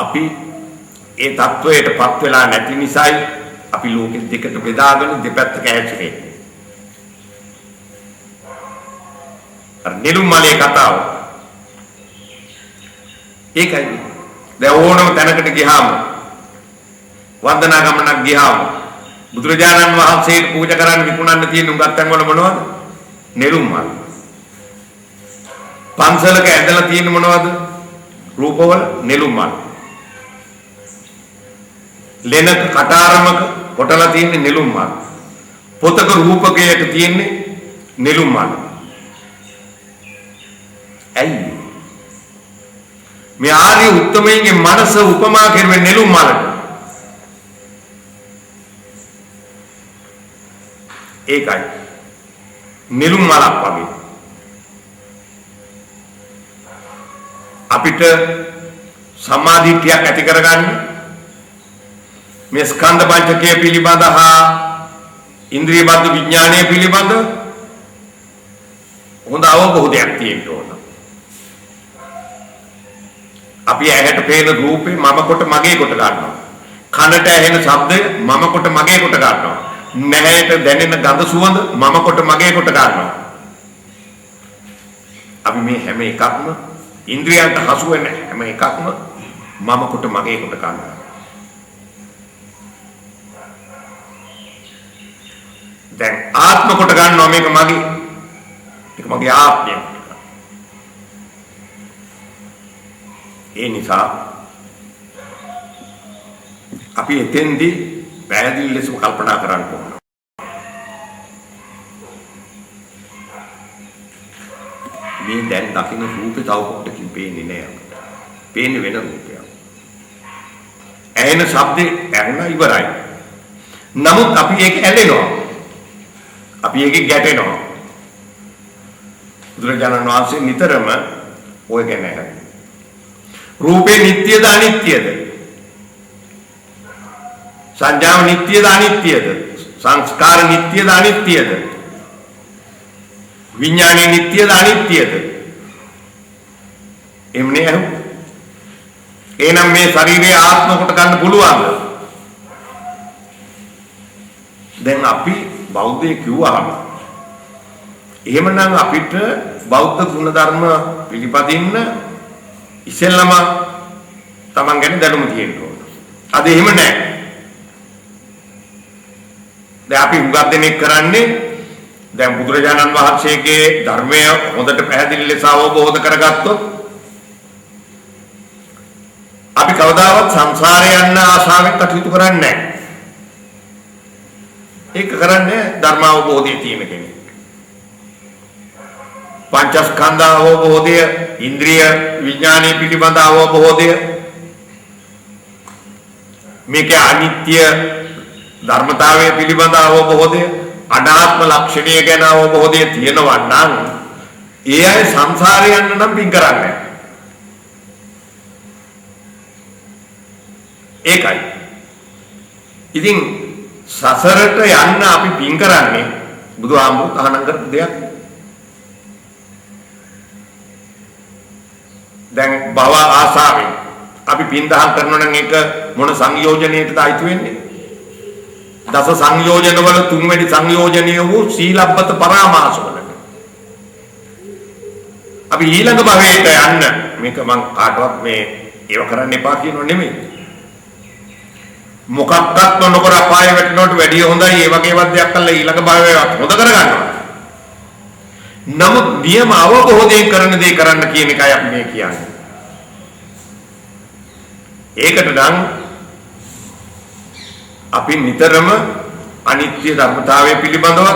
අපි ඒ தത്വයටපත් වෙලා නැති නිසායි අපි ලෝකෙ දෙකට බෙදාගෙන දෙපැත්තක හැසිරෙන්නේ. අර නෙළුම් මලේ කතාව. ඒකයි. දැන් ඕනම තැනකට ගියාම වන්දනා ගමනක් ගියාම බුදුරජාණන් වහන්සේට පූජා කරන්න විකුණන්න තියෙන උගත් තැන් වල මොනවද? නෙළුම් මල්. පන්සලක ඇඳලා තියෙන මොනවද? රූපවල නෙළුම් මල්. ලෙනක කටාරමක කොටලා තියෙන නෙළුම් මල්. පොතක රූපකයක තියෙන්නේ නෙළුම් මල්. ඇයි? මේ ආර්ය උත්තමයන්ගේ මනස උපමා කරන්නේ නෙළුම් මලට. ඒකයි නෙළුම් මලක් වගේ අපිට සමාධිත්‍යයක් ඇති කරගන්න මේ ස්කන්ධ පංචකය පිළිබඳ හා ඉන්ද්‍රිය බද්ධ විඥානය පිළිබඳ හොඳ අවබෝධයක් තියෙන්න ඕන. අපි ඇහැට පේන රූපේ මම කොට මගේ කොට ගන්නවා. කනට ඇහෙන ශබ්දය මම කොට මගේ කොට ගන්නවා. නැහැට දැනෙන ගඳ සුවඳ මම කොට මගේ කොට ගන්නවා. අපි මේ හැම එකක්ම ඉන්ද්‍රියන්ට හසු වෙන හැම එකක්ම මම කොට මගේ කොට ගන්නවා. දැන් ආත්ම කොට ගන්නවා මේක මගේ. ඒක මගේ ආත්මය. ඒ නිසා අපි එතෙන්දී පැහැදිලි ලෙසම කල්පනා කරන්න ඕන. මේ දැන් දකින්න රූපේ තව කොටකින් පේන්නේ නෑ අපිට. පේන්නේ වෙන රූපයක්. ඇහෙන ශබ්දේ ඇහුණා ඉවරයි. නමුත් අපි ඒක ඇලෙනවා. අපි ඒකේ ගැටෙනවා. බුදුරජාණන් වහන්සේ නිතරම ඔය ගැන ඇහුවා. රූපේ නිට්ටයද අනිත්‍යද? සංඥාව නිට්ටයද අනිත්‍යද? සංස්කාර නිට්ටයද අනිත්‍යද? විඥානේ නිට්ටයද අනිත්‍යද? එම්නේ අහු. එහෙනම් මේ ශරීරයේ ආත්ම කොට ගන්න පුළුවන්ද? දැන් අපි බෞද්ධය කිව්වහම එහෙමනම් අපිට බෞද්ධ ගුණධර්ම පිළිපදින්න ඉස්සෙල්ලම Taman ගැන දැනුම තියෙන්න ඕන. අද එහෙම නැහැ. දැන් අපි හුඟක් දෙනෙක් කරන්නේ දැන් බුදුරජාණන් වහන්සේගේ ධර්මය හොඳට පැහැදිලි ලෙස අවබෝධ කරගත්තොත් අපි කවදාවත් සංසාරේ යන්න ආශාවෙන් කටයුතු කරන්නේ නැහැ. ඒක කරන්නේ ධර්ම අවබෝධය තියෙන කෙනෙක්. පංචස්කන්ධ අවබෝධය, ඉන්ද්‍රිය විඥානීය පිළිබඳ අවබෝධය, මේකේ අනිත්‍ය ධර්මතාවය පිළිබඳ අවබෝධය, අනාත්ම ලක්ෂණය ගැන අවබෝධය තියෙනවා නම් ඒ අය සංසාරේ යන්න නම් පින් කරන්නේ. ඒකයි. ඉතින් සසරට යන්න අපි පින් කරන්නේ බුදුහාමුදුරුවෝ තහනම් කරපු දෙයක්. දැන් භව ආසාවෙන් අපි පින් දහම් කරනවා නම් ඒක මොන සංයෝජනයකටද අයිති වෙන්නේ? දස සංයෝජනවල තුන්වෙනි සංයෝජනය වූ සීලබ්බත පරාමාසවලට. අපි ඊළඟ භවයට යන්න මේක මම කාටවත් මේ ඒව කරන්න එපා කියනෝ නෙමෙයි. මොකක්වත් නොකර අපාය වැටෙනවට වැඩිය හොඳයි ඒ වගේ වදයක් කළා ඊළඟ භවයට හොඳ කරගන්නවා. නමුත් නියම අවබෝධයෙන් කරන දේ කරන්න කියන එකයි අපි මේ කියන්නේ. ඒකට නම් අපි නිතරම අනිත්‍ය ධර්මතාවය පිළිබඳව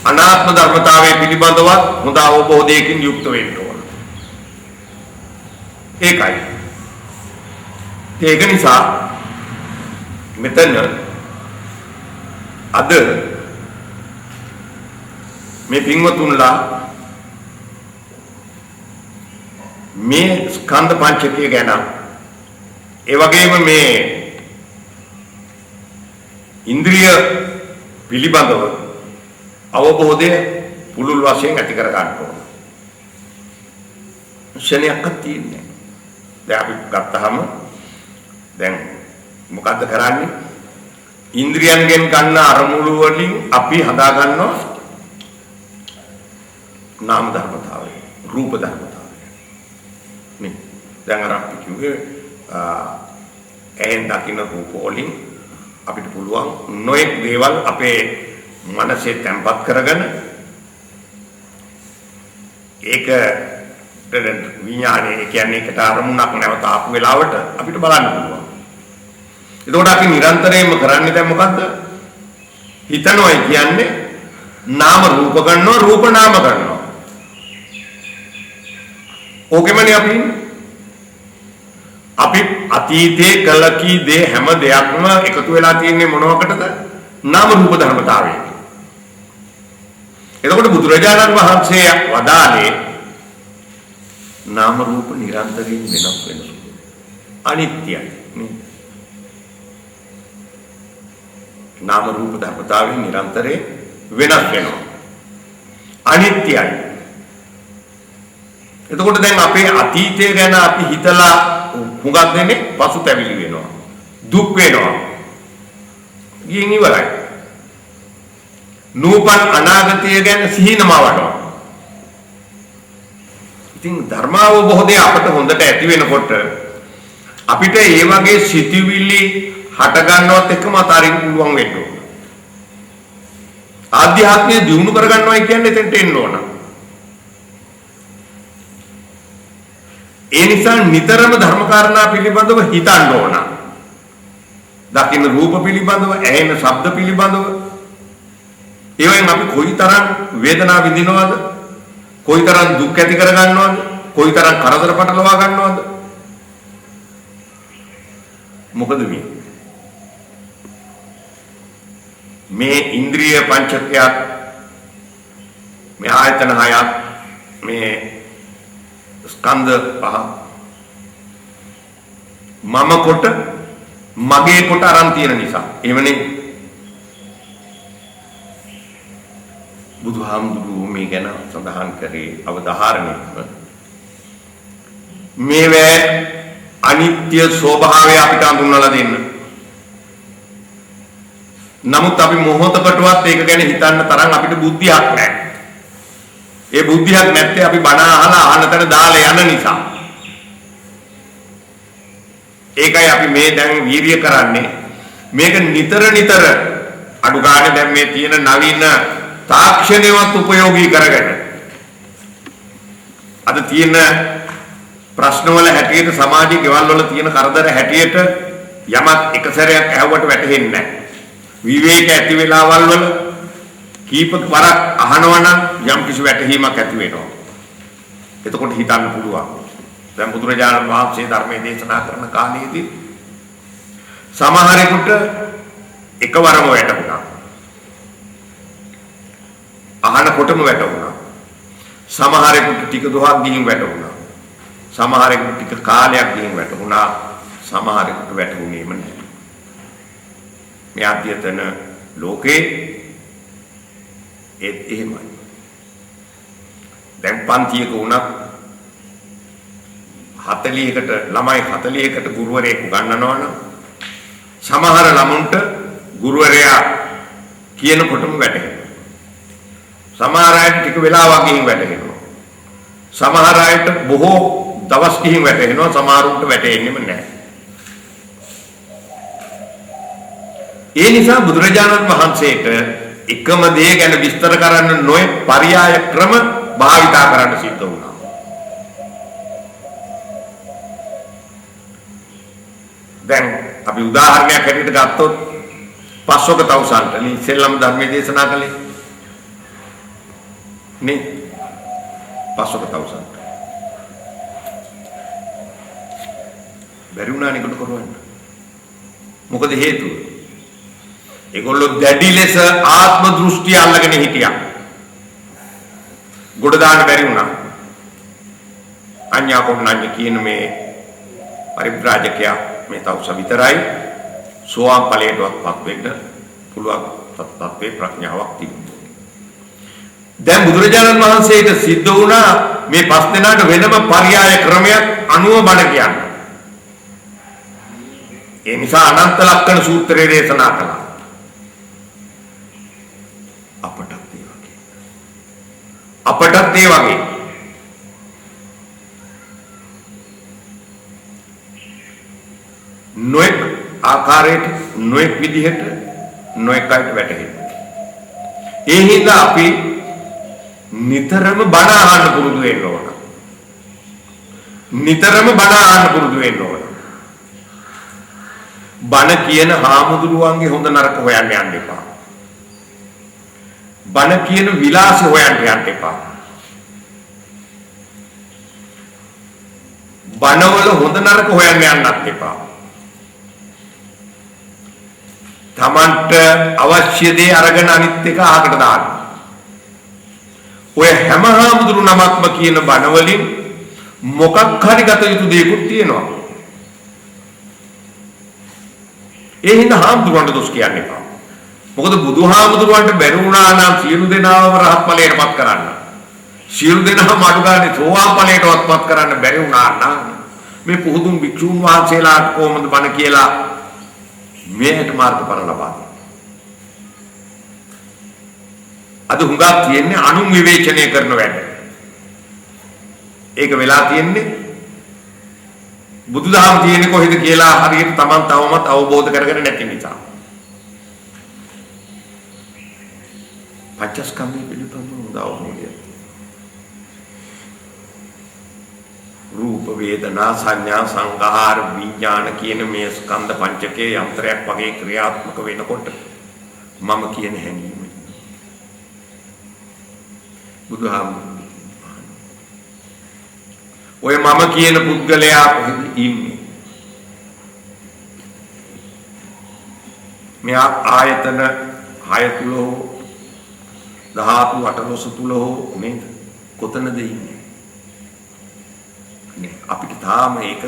අනාත්ම ධර්මතාවය පිළිබඳව හොඳ අවබෝධයකින් යුක්ත වෙන්න ඕන. ඒකයි. ඒක නිසා මෙතන අද මේ පින්වතුන්ලා මේ ස්කන්ධ පංචකය ගැන ඒ වගේම මේ ඉන්ද්‍රිය පිළිබඳව අවබෝධය පුළුල් වශයෙන් ඇති කර ගන්න ඕන. ශනියක් තියෙන්නේ. දැන් අපි ගත්තාම දැන් මොකද්ද කරන්නේ? ඉන්ද්‍රියන්ගෙන් ගන්න අරමුණු වලින් අපි හදා ගන්නවා නාම ධර්මතාවය, රූප ධර්මතාවය. නේ. දැන් අර අපි කිව්වේ ඇහෙන් දකින්න රූප වලින් අපිට පුළුවන් නොයෙක් දේවල් අපේ මනසේ තැම්පත් කරගෙන ඒක විඥානයේ කියන්නේ ඒකට අරමුණක් නැවත ආපු වෙලාවට අපිට බලන්න පුළුවන්. එතකොට අපි නිරන්තරයෙන්ම කරන්නේ දැන් මොකද්ද? හිතනවා කියන්නේ නාම රූප ගන්නවා, රූප නාම ගන්නවා. ඕකෙමනේ අපි අතීතයේ කළ කී දේ හැම දෙයක්ම එකතු වෙලා තියෙන්නේ මොනවකටද? නාම රූප ධර්මතාවයට. එතකොට බුදුරජාණන් වහන්සේ වදාළේ නාම රූප නිරන්තරයෙන් වෙනස් වෙනවා. අනිත්‍යයි නේ. නාම රූප ධර්මතාවය නිරන්තරයෙන් වෙනස් වෙනවා. අනිත්‍යයි. එතකොට දැන් අපේ අතීතය ගැන අපි හිතලා හුඟක් දෙන්නේ පසුතැවිලි වෙනවා. දුක් වෙනවා. ගියන් ඉවරයි. නූපන් අනාගතය ගැන සිහිනමවනවා. ඉතින් ධර්මාවබෝධය අපට හොඳට ඇති වෙනකොට අපිට ඒ වගේ සිතුවිලි හට ගන්නවත් එක්කම අතාරින්න පුළුවන් වෙන්න ඕන. ආධ්‍යාත්මය දියුණු කර ගන්නවයි කියන්නේ එතෙන්ට එන්න ඕන. ඒ නිසා නිතරම ධර්මකාරණා පිළිබඳව හිතන්න ඕන. දකින්න රූප පිළිබඳව, ඇහෙන ශබ්ද පිළිබඳව, ඒවෙන් අපි කොයිතරම් වේදනාව විඳිනවද? කොයිතරම් දුක් ඇති කර ගන්නවද? කොයිතරම් කරදර පටලවා ගන්නවද? මොකද මේ ඉන්ද්‍රිය පංචකයක්, මේ ආයතන හයක්, මේ ස්කන්ධ පහ මම කොට මගේ කොට අරන් තියෙන නිසා. එවනේ බුදුහාමුදුරුවෝ මේ ගැන සඳහන් කරේ අවධාරණයම මේවැ අනිත්‍ය ස්වභාවය අපිට හඳුන්වලා දෙන්න. නමුත් අපි මොහොතකටවත් ඒක ගැන හිතන්න තරම් අපිට බුද්ධියක් නැහැ. ඒ බුද්ධියක් නැත්තේ අපි බණ අහලා අහන තැන දාලා යන නිසා. ඒකයි අපි මේ දැන් වීර්ය කරන්නේ. මේක නිතර නිතර අඩු ගන්න දැන් මේ තියෙන නවීන තාක්ෂණයවත් උපයෝගී කරගෙන අද තියෙන ප්‍රශ්නවල හැටියට සමාජයේ ගෙවල් වල තියෙන කරදර හැටියට යමක් එක සැරයක් ඇහුවට වැටහෙන්නේ නැහැ. විවේක ඇති වෙලාවල් වල කීප වරක් අහනවා නම් යම් කිසි වැටහීමක් ඇති වෙනවා. එතකොට හිතන්න පුළුවන්. දැන් බුදුරජාණන් වහන්සේ ධර්මයේ දේශනා කරන කාලයේදී සමහරෙකුට එකවරම වැටුණා. අහනකොටම වැටුණා. සමහරෙකුට ටික දොහක් ගිහින් වැටුණා. සමහරෙකුට ටික කාලයක් ගිහින් වැටුණා. සමහරෙකුට වැටුණේම නැහැ. මේ අධ්‍යතන ලෝකේ ඒත් එහෙමයි. දැන් පන්තියක වුණත් 40කට ළමයි 40කට ගුරුවරයෙක් උගන්වනවා නම් සමහර ළමුන්ට ගුරුවරයා කියනකොටම වැටහෙනවා. සමහර අයට ටික වෙලාවක් ගිහින් වැටහෙනවා. සමහර අයට බොහෝ දවස් ගිහින් වැටහෙනවා. සමහරුන්ට වැටෙන්නේම නැහැ. ඒ නිසා බුදුරජාණන් වහන්සේට එකම දේ ගැන විස්තර කරන්න නොයේ පర్యాయ ක්‍රම භාවිතා කරන්න සිද්ධ වුණා. දැන් අපි උදාහරණයක් හැටියට ගත්තොත් පස්වක තවුසන්ට නේ සෙල්ලම් ධර්මයේ දේශනා කළේ නේ පස්වක තවුසන්ට බැරි වුණා නේ කොට කරවන්න. මොකද හේතුව? ඒගොල්ලෝ දැඩි ලෙස ආත්ම දෘෂ්ටි අල්ලගෙන හිටියා. ගොඩ දාන්න බැරි වුණා. අඤ්ඤා කොණ්ණඤ්ඤ කියන මේ පරිබ්‍රාජකයා මේ තවුස විතරයි සෝවාන් ඵලයටවත් වෙන්න පුළුවන් තත්ත්වයේ ප්‍රඥාවක් තිබුණා. දැන් බුදුරජාණන් වහන්සේට සිද්ධ වුණා මේ පස් දෙනාට වෙනම පర్యాయ ක්‍රමයක් අනුව බණ කියන්න. ඒ නිසා අනන්ත ලක්ෂණ සූත්‍රය දේශනා කළා. අපටත් ඒ වගේ නොඑක් ආකාරයට නොඑක් විදිහට නොඑක් අයට වැටහෙනවා. ඒ හින්දා අපි නිතරම බණ අහන්න පුරුදු වෙන්න ඕන. නිතරම බණ අහන්න පුරුදු වෙන්න ඕන. බණ කියන හාමුදුරුවන්ගේ හොඳ නරක හොයන්න යන්න එපා. බණ කියන විලාසය හොයන්න යන්න එපා. බණවල හොඳ නරක හොයන්න යන්නත් එපා. තමන්ට අවශ්‍ය දේ අරගෙන අනිත් එක අහකට දාන්න. ඔය හැම හාමුදුරු නමක්ම කියන බණ වලින් මොකක් හරි ගත යුතු දෙයක්ත් තියෙනවා. ඒ හින්දා හාමුදුරුවන්ට දොස් කියන්න එපා. මොකද බුදුහාමුදුරුවන්ට බැරි වුණා නම් සියලු දෙනාම රහත් ඵලයටපත් කරන්න. සියලු දෙනාම අඩු ගානේ සෝවාන් ඵලයටපත් කරන්න බැරි වුණා නම් මේ පුහුදුන් භික්ෂුන් වහන්සේලාට කොහොමද බණ කියලා මේකට මාර්ගඵල ලබා දෙන්නේ. අද හුඟක් තියෙන්නේ අනුන් විවේචනය කරන වැඩ. ඒක වෙලා තියෙන්නේ බුදුදහම තියෙන්නේ කොහෙද කියලා හරියට Taman තවමත් අවබෝධ කරගෙන නැති නිසා. පංචස්කන්ධය පිළිබඳව අවබෝධය. රූප වේදනා සංඥා සංඛාර විඥාන කියන මේ ස්කන්ධ පංචකයේ යන්ත්‍රයක් වගේ ක්‍රියාත්මක වෙනකොට මම කියන හැඟීම බුදුහාමුදුරුවෝ ඔය මම කියන පුද්ගලයා කොහෙද ඉන්නේ? මේ ආයතන 6 තුල ධාතු 18 තුල නේද? කොතනද ඉන්නේ? නේ අපිට තාම ඒක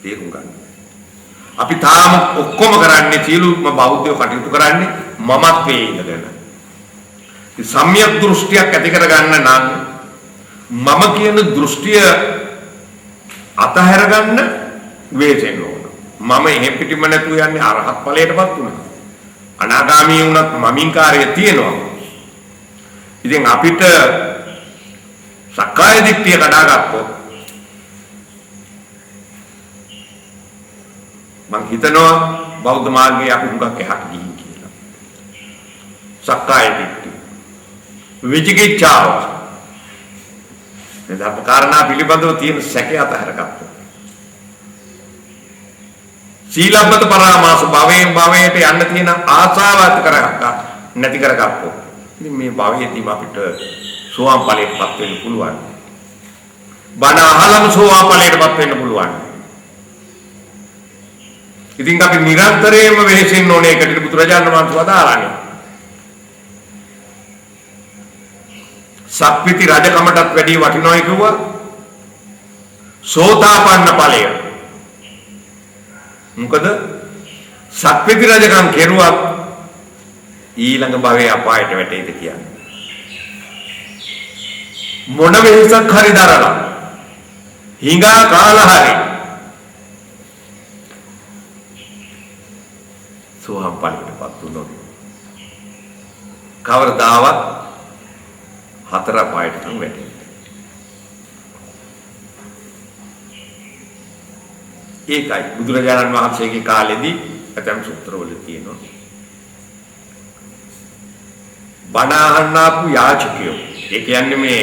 තේරුම් ගන්න. අපි තාම ඔක්කොම කරන්නේ සියලුම බෞද්ධයෝ කටයුතු කරන්නේ මමත්වයේ ඉඳගෙන. සම්‍යක් දෘෂ්ටියක් ඇති කරගන්න නම් මම කියන දෘෂ්ටිය අතහැර ගන්න වේසෙන්න ඕන. මම එහෙම් පිටිම නැතුව යන්නේ අරහත් ඵලයටපත් වුණා. අනාගාමී වුණත් මමින්කාරය තියෙනවා. ඉතින් අපිට සක්කාය දිට්ඨිය කඩාගත්තොත් මං හිතනවා බෞද්ධ මාර්ගයේ අපි හුඟක් එහාට ගිහින් කියලා. සක්කාය දිට්ඨිය විචිකිච්ඡාව මේ ධර්ම කාරණා පිළිබඳව තියෙන සැකය අතහැරගත්තා. සීලබ්බත පරාමාස භවයෙන් භවයට යන්න තියෙන ආසාව ඇති කරගත්තා නැති කරගත්තොත් ඉතින් මේ භවයේදී අපිට සෝවාන් ඵලයටපත් වෙන්න පුළුවන්. බණ අහලම සෝවාන් ඵලයටපත් වෙන්න පුළුවන්. ඉතින් අපි නිරන්තරයෙන්ම වෙහෙසෙන්න ඕනේ ඒකට බුදුරජාණන් වහන්සේ වදාළානේ. සක්විති රජකමටත් වැඩි වටිනවයි කිව්වා සෝතාපන්න ඵලය. මොකද සක්විති රජකම් කෙරුවත් ඊළඟ භවයේ අපායට වැටෙයිද කියන්නේ. මොන වෙහසක් හරි දරලා හිඟා කාලා හරි සෝහම් ඵලයටපත් වුණොත් කවරදාවත් හතර පායට නම් වැටෙන්නේ. ඒකයි බුදුරජාණන් වහන්සේගේ කාලෙදී ඇතම් සූත්‍රවල තියෙනවා. බණ අහන්න ආපු යාචකයෝ. ඒ කියන්නේ මේ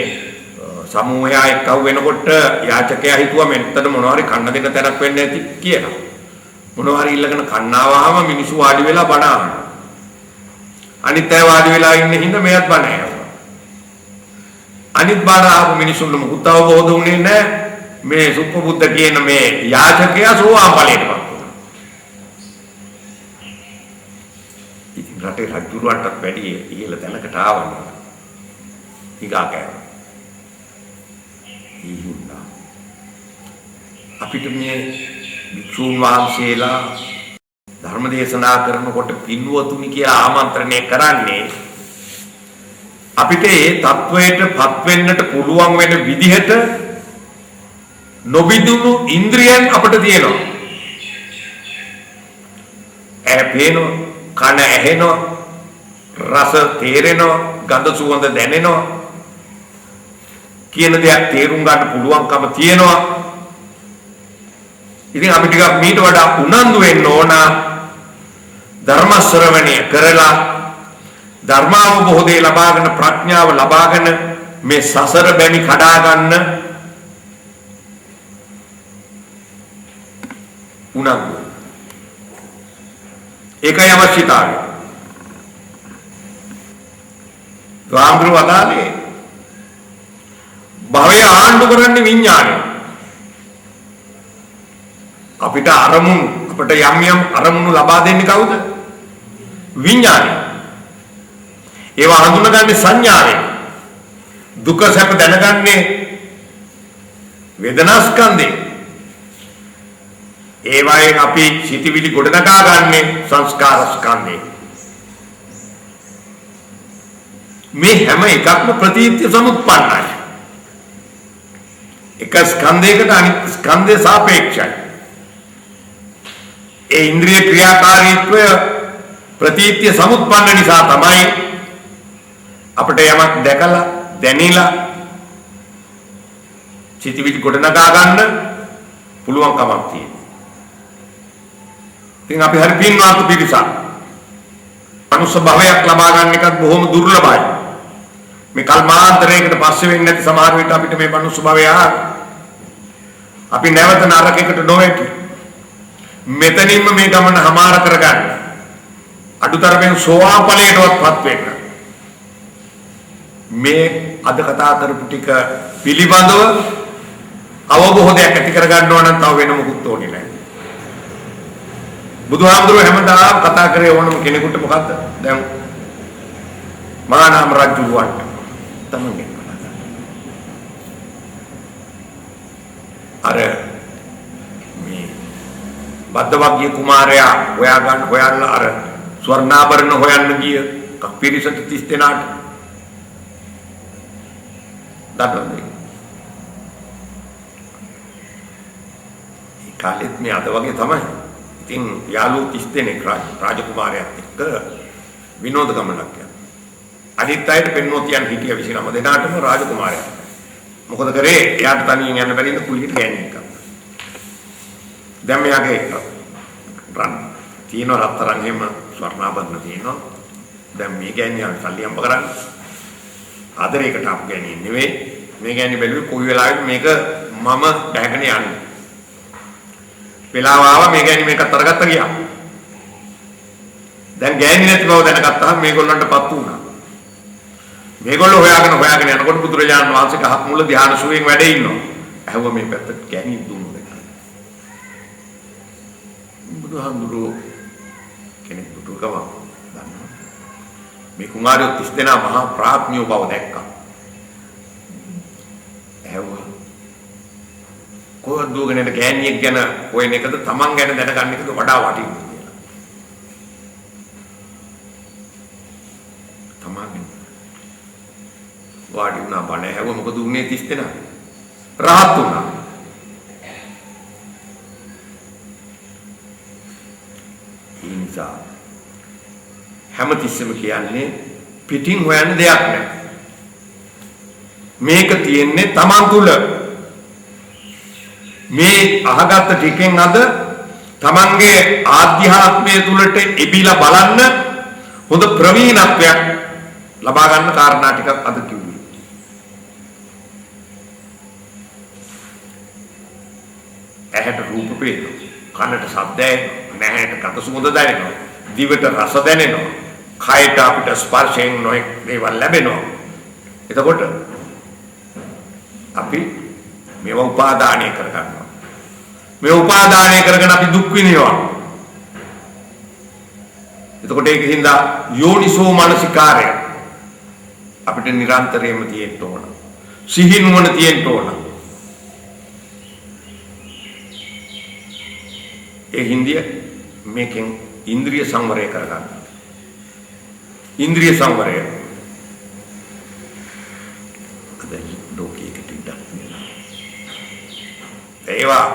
සමූහයා එක්කව වෙනකොට යාචකයා හිතුවා මෙතන මොනවා හරි කන්න දෙන්න තැනක් වෙන්න ඇති කියලා. මොනවා හරි ඉල්ලගෙන කන්නාවාම මිනිස්සු වාඩි වෙලා බණ අහනවා. අනිත් අය වාඩි වෙලා ඉන්න හින්දා මෙයත් බණ අහනවා. අනිත් බාර ආපු මිනිසුන්ට මුකුත් අවබෝධ වුණේ නැහැ. මේ සුප්පබුද්ධ කියන මේ යාචකයා සෝවාන් ඵලයටපත් වුණා. ඉතින් රටේ රජුරවන්ටත් වැඩි ඉහළ තැනකට ආවම හිඟා කෑවා. ඊහින්දා අපිට මේ වික්ෂුන් වහන්සේලා ධර්ම දේශනා කරනකොට පින්වතුනි කියලා ආමන්ත්‍රණය කරන්නේ අපිට ඒ තත්වයටපත් වෙන්නට පුළුවන් වෙන විදිහට නොබිදුණු ඉන්ද්‍රියන් අපිට තියෙනවා. ඇහැ පේනවා, කන ඇහෙනවා, රස තේරෙනවා, ගඳ සුවඳ දැනෙනවා කියන දේක් තේරුම් ගන්න පුළුවන්කම තියෙනවා. ඉතින් අපි ටිකක් මීට වඩා උනන්දු වෙන්න ඕන ධර්ම ශ්‍රවණය කරලා ධර්මාවබෝධය ලබාගෙන ප්‍රඥාව ලබාගෙන මේ සසර බැමි කඩා ගන්න උනන්දු. ඒකයි අවශ්‍යතාවය. ගාම්භීර වදාලේ භවය ආණ්ඩු කරන්නේ විඥානය. අපිට අරමුණු අපිට යම් යම් අරමුණු ලබා දෙන්නේ කවුද? විඥානය. ඒවා හඳුනගන්නේ සංඥාවෙන්. දුක සැප දැනගන්නේ වේදනා ස්කන්ධයෙන්. ඒවායෙන් අපි සිතිවිලි ගොඩනගා ගන්නේ සංස්කාර ස්කන්ධයෙන්. මේ හැම එකක්ම ප්‍රතිත්‍ය සමුප්පන්නයි. එක ස්කන්ධයකට අනිත් ස්කන්ධය සාපේක්ෂයි. ඒ ඉන්ද්‍රිය ක්‍රියාකාරීත්වය ප්‍රතිත්‍ය සමුප්පන්න නිසා තමයි අපිට යමක් දැකලා දැනিলা සිතිවිලි ගොඩනගා ගන්න පුළුවන්කමක් තියෙනවා. ඉතින් අපි හරි පින්වත් පිරිසක්. මනුෂ්‍ය භවයක් ලබා ගන්න එකත් බොහොම දුර්ලභයි. මේ කල්මාන්තරයකට පස්සේ වෙන්නේ නැති සමහර විට අපිට මේ මනුෂ්‍ය භවය අපි නැවත නරකයකට නොවැටි. මෙතනින්ම මේ ගමන හමාර කරගන්න. අඩුතරමින් සෝවාන් ඵලයටවත්පත් වෙන්න. මේ අද කතා කරපු ටික පිළිබඳව අවබෝධයක් ඇති කරගන්න ඕන නම් තව වෙන මොකුත් ඕනේ නැහැ. බුදුහාමුදුරුවෝ හැමදාම කතා කරේ ඕනම කෙනෙකුට මොකද්ද? දැන් මහානාම රජුට තමයි අර මේ බද්දවග්ගිය කුමාරයා හොයන්න අර ස්වර්ණාභරණ හොයන්න ගිය පිරිසට 30 දෙනාට දඩන්නේ. ඒ කාලෙත් මේ අද වගේ තමයි. ඉතින් යාළුවෝ 30 දෙනෙක් රාජකුමාරයාත් එක්ක විනෝද ගමනක් යනවා. අනිත් අයට පෙන්වතියන් හිටිය 29 දෙනාටම රාජකුමාරයා. මොකද කරේ? එයාට තනියෙන් යන්න බැරි ඉඳ කුලියට ගෑණියෙක් ආවා. දැන් මෙයාගේ රන් තියෙන රත්තරන් එහෙම ස්වර්ණාභරණ තියෙනවා. දැන් මේ ගෑණියා සල්ලි හම්බ කරන්නේ. ආදරයකට අප ගෑණියෙක් නෙවෙයි. මේ ගෑණි බැලුවේ කොයි වෙලාවෙත් මේක මම බැහැගෙන යන්නේ. වෙලාව ආවා මේ ගෑණි මේකත් අරගත්ත ගියා. දැන් ගෑණි නැති බව දැනගත්තාම මේගොල්ලන්ටපත් වුණා. මේගොල්ලෝ හොයාගෙන යනකොට බුදුරජාණන් වහන්සේ ගහක් මුල ධ්‍යාන සුවයෙන් වැඩ ඉන්නවා. ඇහුව මේ පැත්තට ගෑණි දුන්නද කියලා. බුදුහාමුදුරුවෝ කෙනෙක් දුටුකම දන්නවා. මේ කුමාරයෝ 30 දෙනා මහා ප්‍රඥාව බව දැක්කා. ඇහුව කොහොමද දුවගෙන ගෑණියෙක් ගැන හොයන එකද තමන් ගැන දැනගන්න එකද වඩා වටින්නේ කියලා. තමන් වාඩි වුණා බණ ඇහුව මොකද උන්නේ 30 දෙනා රහත් වුණා. ඒ නිසා හැමතිස්සෙම කියන්නේ පිටින් හොයන්න දෙයක් නැහැ. මේක තියෙන්නේ තමන් තුල. මේ අහගත්ත ටිකෙන් අද තමන්ගේ ආධ්‍යාත්මය තුලට එබිලා බලන්න හොඳ ප්‍රවීණත්වයක් ලබා ගන්න කාරණා ටිකක් අද කිව්වේ. ඇහැට රූප පේනවා, කනට ශබ්ද ඇහෙනවා, නැහැට ගඳ සුවඳ දැනෙනවා, දිවට රස දැනෙනවා, කයට අපිට ස්පර්ශයෙන් නොයෙක් දේවල් ලැබෙනවා. එතකොට අපි මේවා උපාදානය කරගන්නවා. මේ උපාදානය කරගෙන අපි දුක් විඳිනවා. එතකොට ඒකින්ද යෝනිසෝ මනසිකාරය අපිට නිරන්තරයෙන්ම තියෙන්න ඕන. සිහිනුවන තියෙන්න ඕන. ඒ හින්දිය මේකෙන් ඉන්ද්‍රිය සංවරය කරගන්න. ඉන්ද්‍රිය සංවරය අද ලෝකයකට ඉඩක් නෑ. ඒවා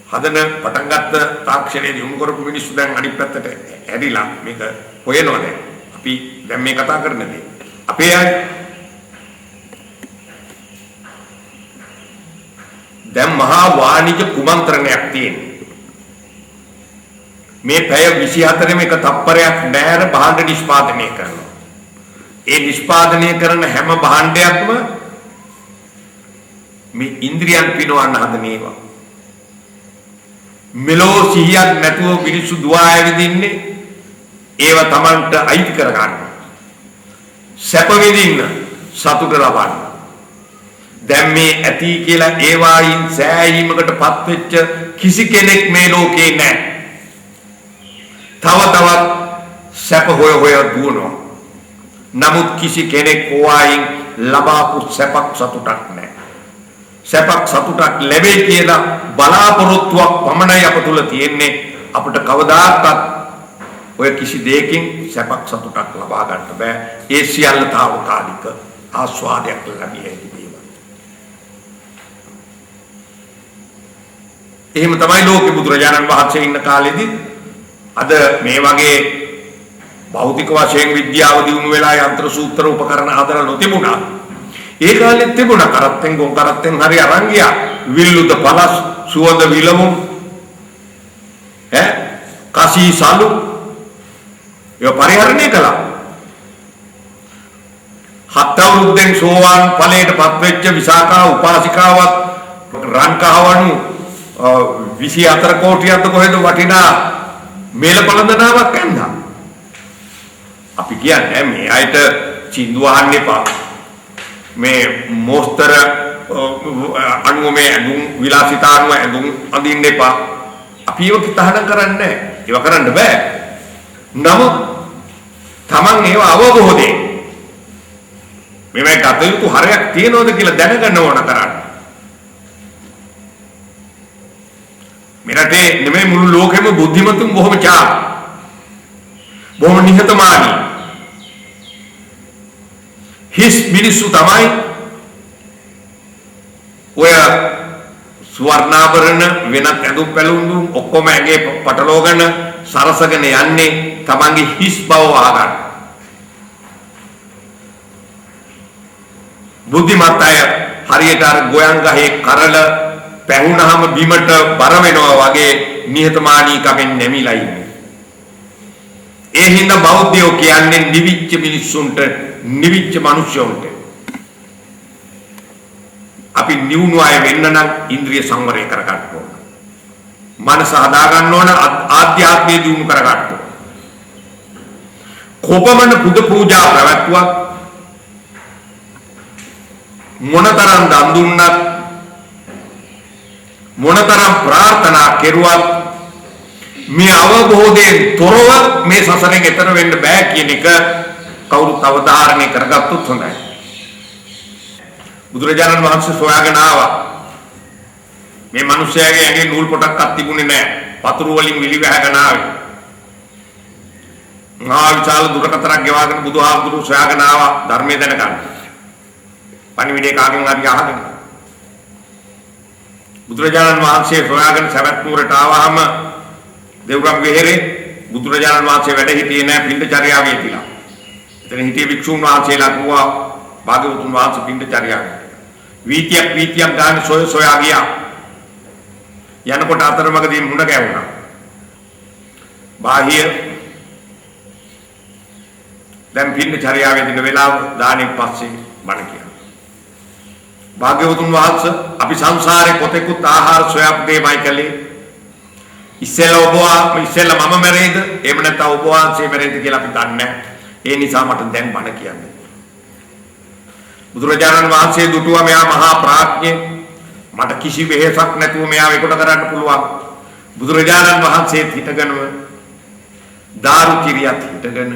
හදන පටන් ගත්ත තාක්ෂණයේ යොමු කරපු මිනිස්සු දැන් අනිත් පැත්තට ඇරිලා මේක හොයනවා දැන්. අපි දැන් මේ කතා කරන දේ. අපේ අය දැන් මහා වාණිජ කුමන්ත්‍රණයක් තියෙනවා. මේ පැය 24 මේක තප්පරයක් නෑර භාණ්ඩ නිෂ්පාදනය කරනවා. ඒ නිෂ්පාදනය කරන හැම භාණ්ඩයක්ම මේ ඉන්ද්‍රියන් පිනවන්න හදන ඒවා. මෙලෝ සිහියක් නැතුව මිනිස්සු දුවා ඇවිදින්නේ ඒව Tamanට අයිති කර ගන්න. සැප විඳින්න, සතුට ලබන්න. දැන් මේ ඇති කියලා ඒවායින් සෑහීමකටපත් වෙච්ච කිසි කෙනෙක් මේ ලෝකේ නැහැ. තව තවත් සැප හොය දුවනවා. නමුත් කිසි කෙනෙක් ඕවායින් ලබාපු සැපක් සතුටක් නැහැ. සැපක් සතුටක් ලැබෙයි කියලා බලාපොරොත්තුවක් පමණයි අප තුල තියෙන්නේ. අපිට කවදාකවත් ඔය කිසි දෙයකින් සැපක් සතුටක් ලබා ගන්න බෑ. ඒ සියල්ල తాවකාලික ආස්වාදයක් ලැබිය හැකි දේවල්. එහෙම තමයි ලෝකෙ බුදුරජාණන් වහන්සේ ඉන්න කාලෙදී අද මේ වගේ භෞතික වශයෙන් විද්‍යාව දියුණු වෙලා යන්ත්‍ර සූත්‍ර උපකරණ හදලා නොතිබුණා. ඒ කාලෙත් තිබුණා කරත්තෙන් ගොන් කරත්තෙන් හරි අරන් ගියා. විල්ලුද පළස් සුවඳ විලවුන් කසී සලු ඒ පරිහරණය කළා. 7 අවුරුද්දෙන් සෝවාන් ඵලයට පත්වෙච්ච විසාකා උපාසිකාවත් රන්කහවණු 24 කෝටියක්ද කොහෙද වටිනා මේල පළඳනාවක් ඇන්දා. අපි කියන්නේ මේ අයට චින්දු අහන්න එපා. මේ මොස්තර අනුව මේ ඇඳුම් විලාසිතා අනුව ඇඳුම් අඳින්න එපා. අපි ඒව කිතහනම් කරන්නේ නැහැ. ඒව කරන්න බෑ. නමුත් Taman ඒව අවබෝධයෙන් මේ ගත යුතු හරයක් තියනවද කියලා දැනගන්න ඕන කරන්නේ. මෙරටේ නෙමෙයි මුළු ලෝකෙම බුද්ධිමතුන් බොහොම චාම්. බොහොම නිහතමානී. හිස් මිනිස්සු තමයි ඔය ස්වර්ණාභරණ වෙනත් ඇඳුම් පැළඳුම් ඔක්කොම ඇගේ පටලෝගන සරසගෙන යන්නේ තමන්ගේ හිස් බව වහගන්න. බුද්ධිමත් අය හරියට අර ගෝයන් ගහේ කරල පැහුනහම බිමට බර වෙනවා වගේ නිහතමානීකමෙන් නැමිලා ඉන්නේ. ඒ හින්දා බෞද්ධයෝ කියන්නේ නිවිච්ච මිනිස්සුන්ට නිවිච්ච මිනිස්සුන්ට. අපි නිවුණු අය වෙන්න නම් ඉන්ද්‍රිය සංවරය කරගන්න ඕන. මනස හදා ගන්න ඕන, ආධ්‍යාත්මය දියුණු කරගන්න ඕන. කොපමණ පුද පූජා පැවැත්වුවත් මොනතරම් දන් දුන්නත් මොනතරම් ප්‍රාර්ථනා කෙරුවත් මේ අවබෝධයෙන් තොරව මේ සසරෙන් එතර වෙන්න බෑ කියන එක කවුරුත් අවධාරණය කරගත්තොත් හොඳයි. බුදුරජාණන් වහන්සේ සොයාගෙන ආවා. මේ මිනිස්යාගේ ඇඟේ නූල් පොටක්වත් තිබුණේ නැහැ. පතුරු වලින් විලි වැහගෙන ආවේ. මහා විශාල දුරකතරක් ගෙවාගෙන බුදුහාමුදුරුවෝ සොයාගෙන ආවා ධර්මයේ දැනගන්න. පණිවිඩය කාගෙන් හරි අහගෙන. බුදුරජාණන් වහන්සේ සොයාගෙන සවැත් නුවරට ආවහම දෙව්රම් වෙහෙරේ බුදුරජාණන් වහන්සේ වැඩ හිටියේ නැහැ පින්ඩචර්යාවේ තියලා. එතන හිටියේ භික්ෂුන් වහන්සේලා කිව්වා භාග්‍යවතුන් වහන්සේ පින්ඩචර්යාවේ. වීතියක් ගන්න සොයා ගියා. යනකොට අතරමඟදී මුණ ගැහුණා. බාහිය දැන් පින්ඩචර්යාවේ දින වෙලාව දානෙන් පස්සේ බණ කියනවා. භාග්‍යවතුන් වහන්සේ අපි සංසාරේ කොතෙකුත් ආහාර සොයාපදේමයි කළේ. ඉස්සෙල්ලා මම මැරෙයිද? එහෙම නැත්නම් ඔබ වහන්සේ මැරෙයිද කියලා අපි දන්නේ නැහැ. ඒ නිසා මට දැන් බණ කියන්න. බුදුරජාණන් වහන්සේ දුටුවා මෙයා මහා ප්‍රඥෙක්. මට කිසි වෙහෙසක් නැතුව මෙයා විකට කරන්න පුළුවන්. බුදුරජාණන් වහන්සේ හිටගෙනම දාරු කිරියත් හිටගෙන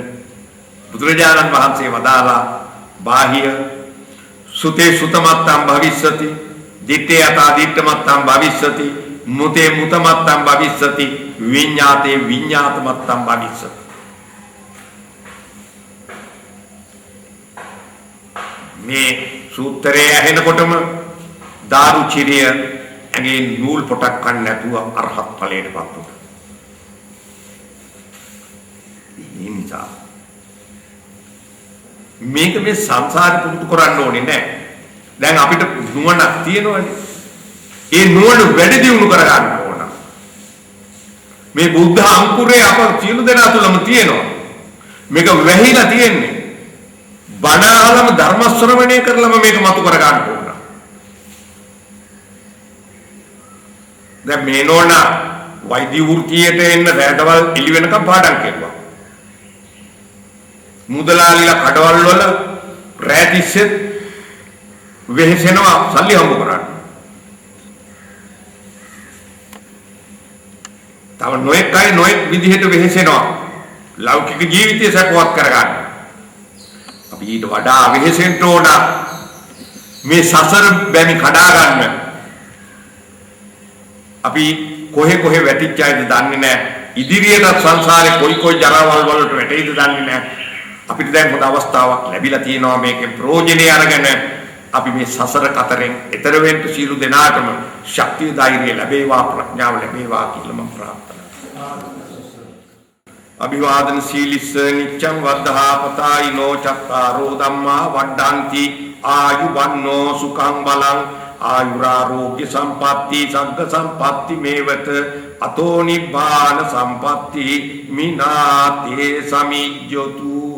බුදුරජාණන් වහන්සේ වදාලා බාහිය සුතේ සුතමත්තම් භවිස්සති දිත්තේ යතා දිත්තමත්තම් භවිස්සති මුතේ මුතමත්තම් භවිස්සති විඤ්ඤාතේ විඤ්ඤාතමත්තම් භවිස්සති. මේ සූත්‍රයේ ඇහෙනකොටම දාරු චිරිය ඇගේ නූල් පොටක් කන්න නැතුව අරහත් ඵලයටපත් වුණා. ඒ නිසා මේක මේ සංසාරේ පුරුදු කරන්න ඕනේ නැහැ. දැන් අපිට නුවණක් තියෙනවනේ. ඒ නුවණ වැඩි දියුණු කර ගන්න ඕන. මේ බුද්ධ අංකුරේ අප සියලු දෙනා තුළම තියෙනවා. මේක වැහිලා තියෙන්නේ. බණ අහලම ධර්ම ශ්‍රවණය කරලම මේක මතු කර ගන්න ඕන. දැන් මේ නෝන වෛද්‍ය වෘත්තියට එන්න රැඳවල් එළි වෙනකම් පාඩම් කෙරුවා. මුදලාලිලා කඩවල් වල රැතිස්සෙත් වෙහෙසෙනවා සල්ලි හම්බ කරන්න. තව නොඑක් අය නොඑක් විදිහට වෙහෙසෙනවා. ලෞකික ජීවිතය සපවත් කරගන්න. අපි ඊට වඩා වෙහෙසෙන්න ඕන මේ සසර බැමි කඩා ගන්න. අපි කොහෙ වැටිච්ච අයද දන්නේ නැහැ. ඉදිරියට සංසාරේ කොයි ජරාවල් වලට වැටෙයිද දන්නේ නැහැ. අපිට දැන් හොඳ අවස්ථාවක් ලැබිලා තියෙනවා මේකේ ප්‍රයෝජනෙ අරගෙන අපි මේ සසර කතරෙන් එතර වෙන්න සියලු දෙනාටම ශක්තිය ධෛර්යය ලැබේවා ප්‍රඥාව ලැබේවා කියලා මම ප්‍රාර්ථනා කරනවා. අභිවාදන සීලිස්ස නිච්ඡං වද්ධා පතායිනෝ චත්තාරෝ ධම්මා වඩ්ඩಂತಿ ආයුවන්නෝ සුඛං බලං ආයුරාෝග්‍ය සම්පatti සග්ග සම්පatti මේවත අතෝ නිබ්බාන සම්පatti මිනාතේ සමිජ්ජතු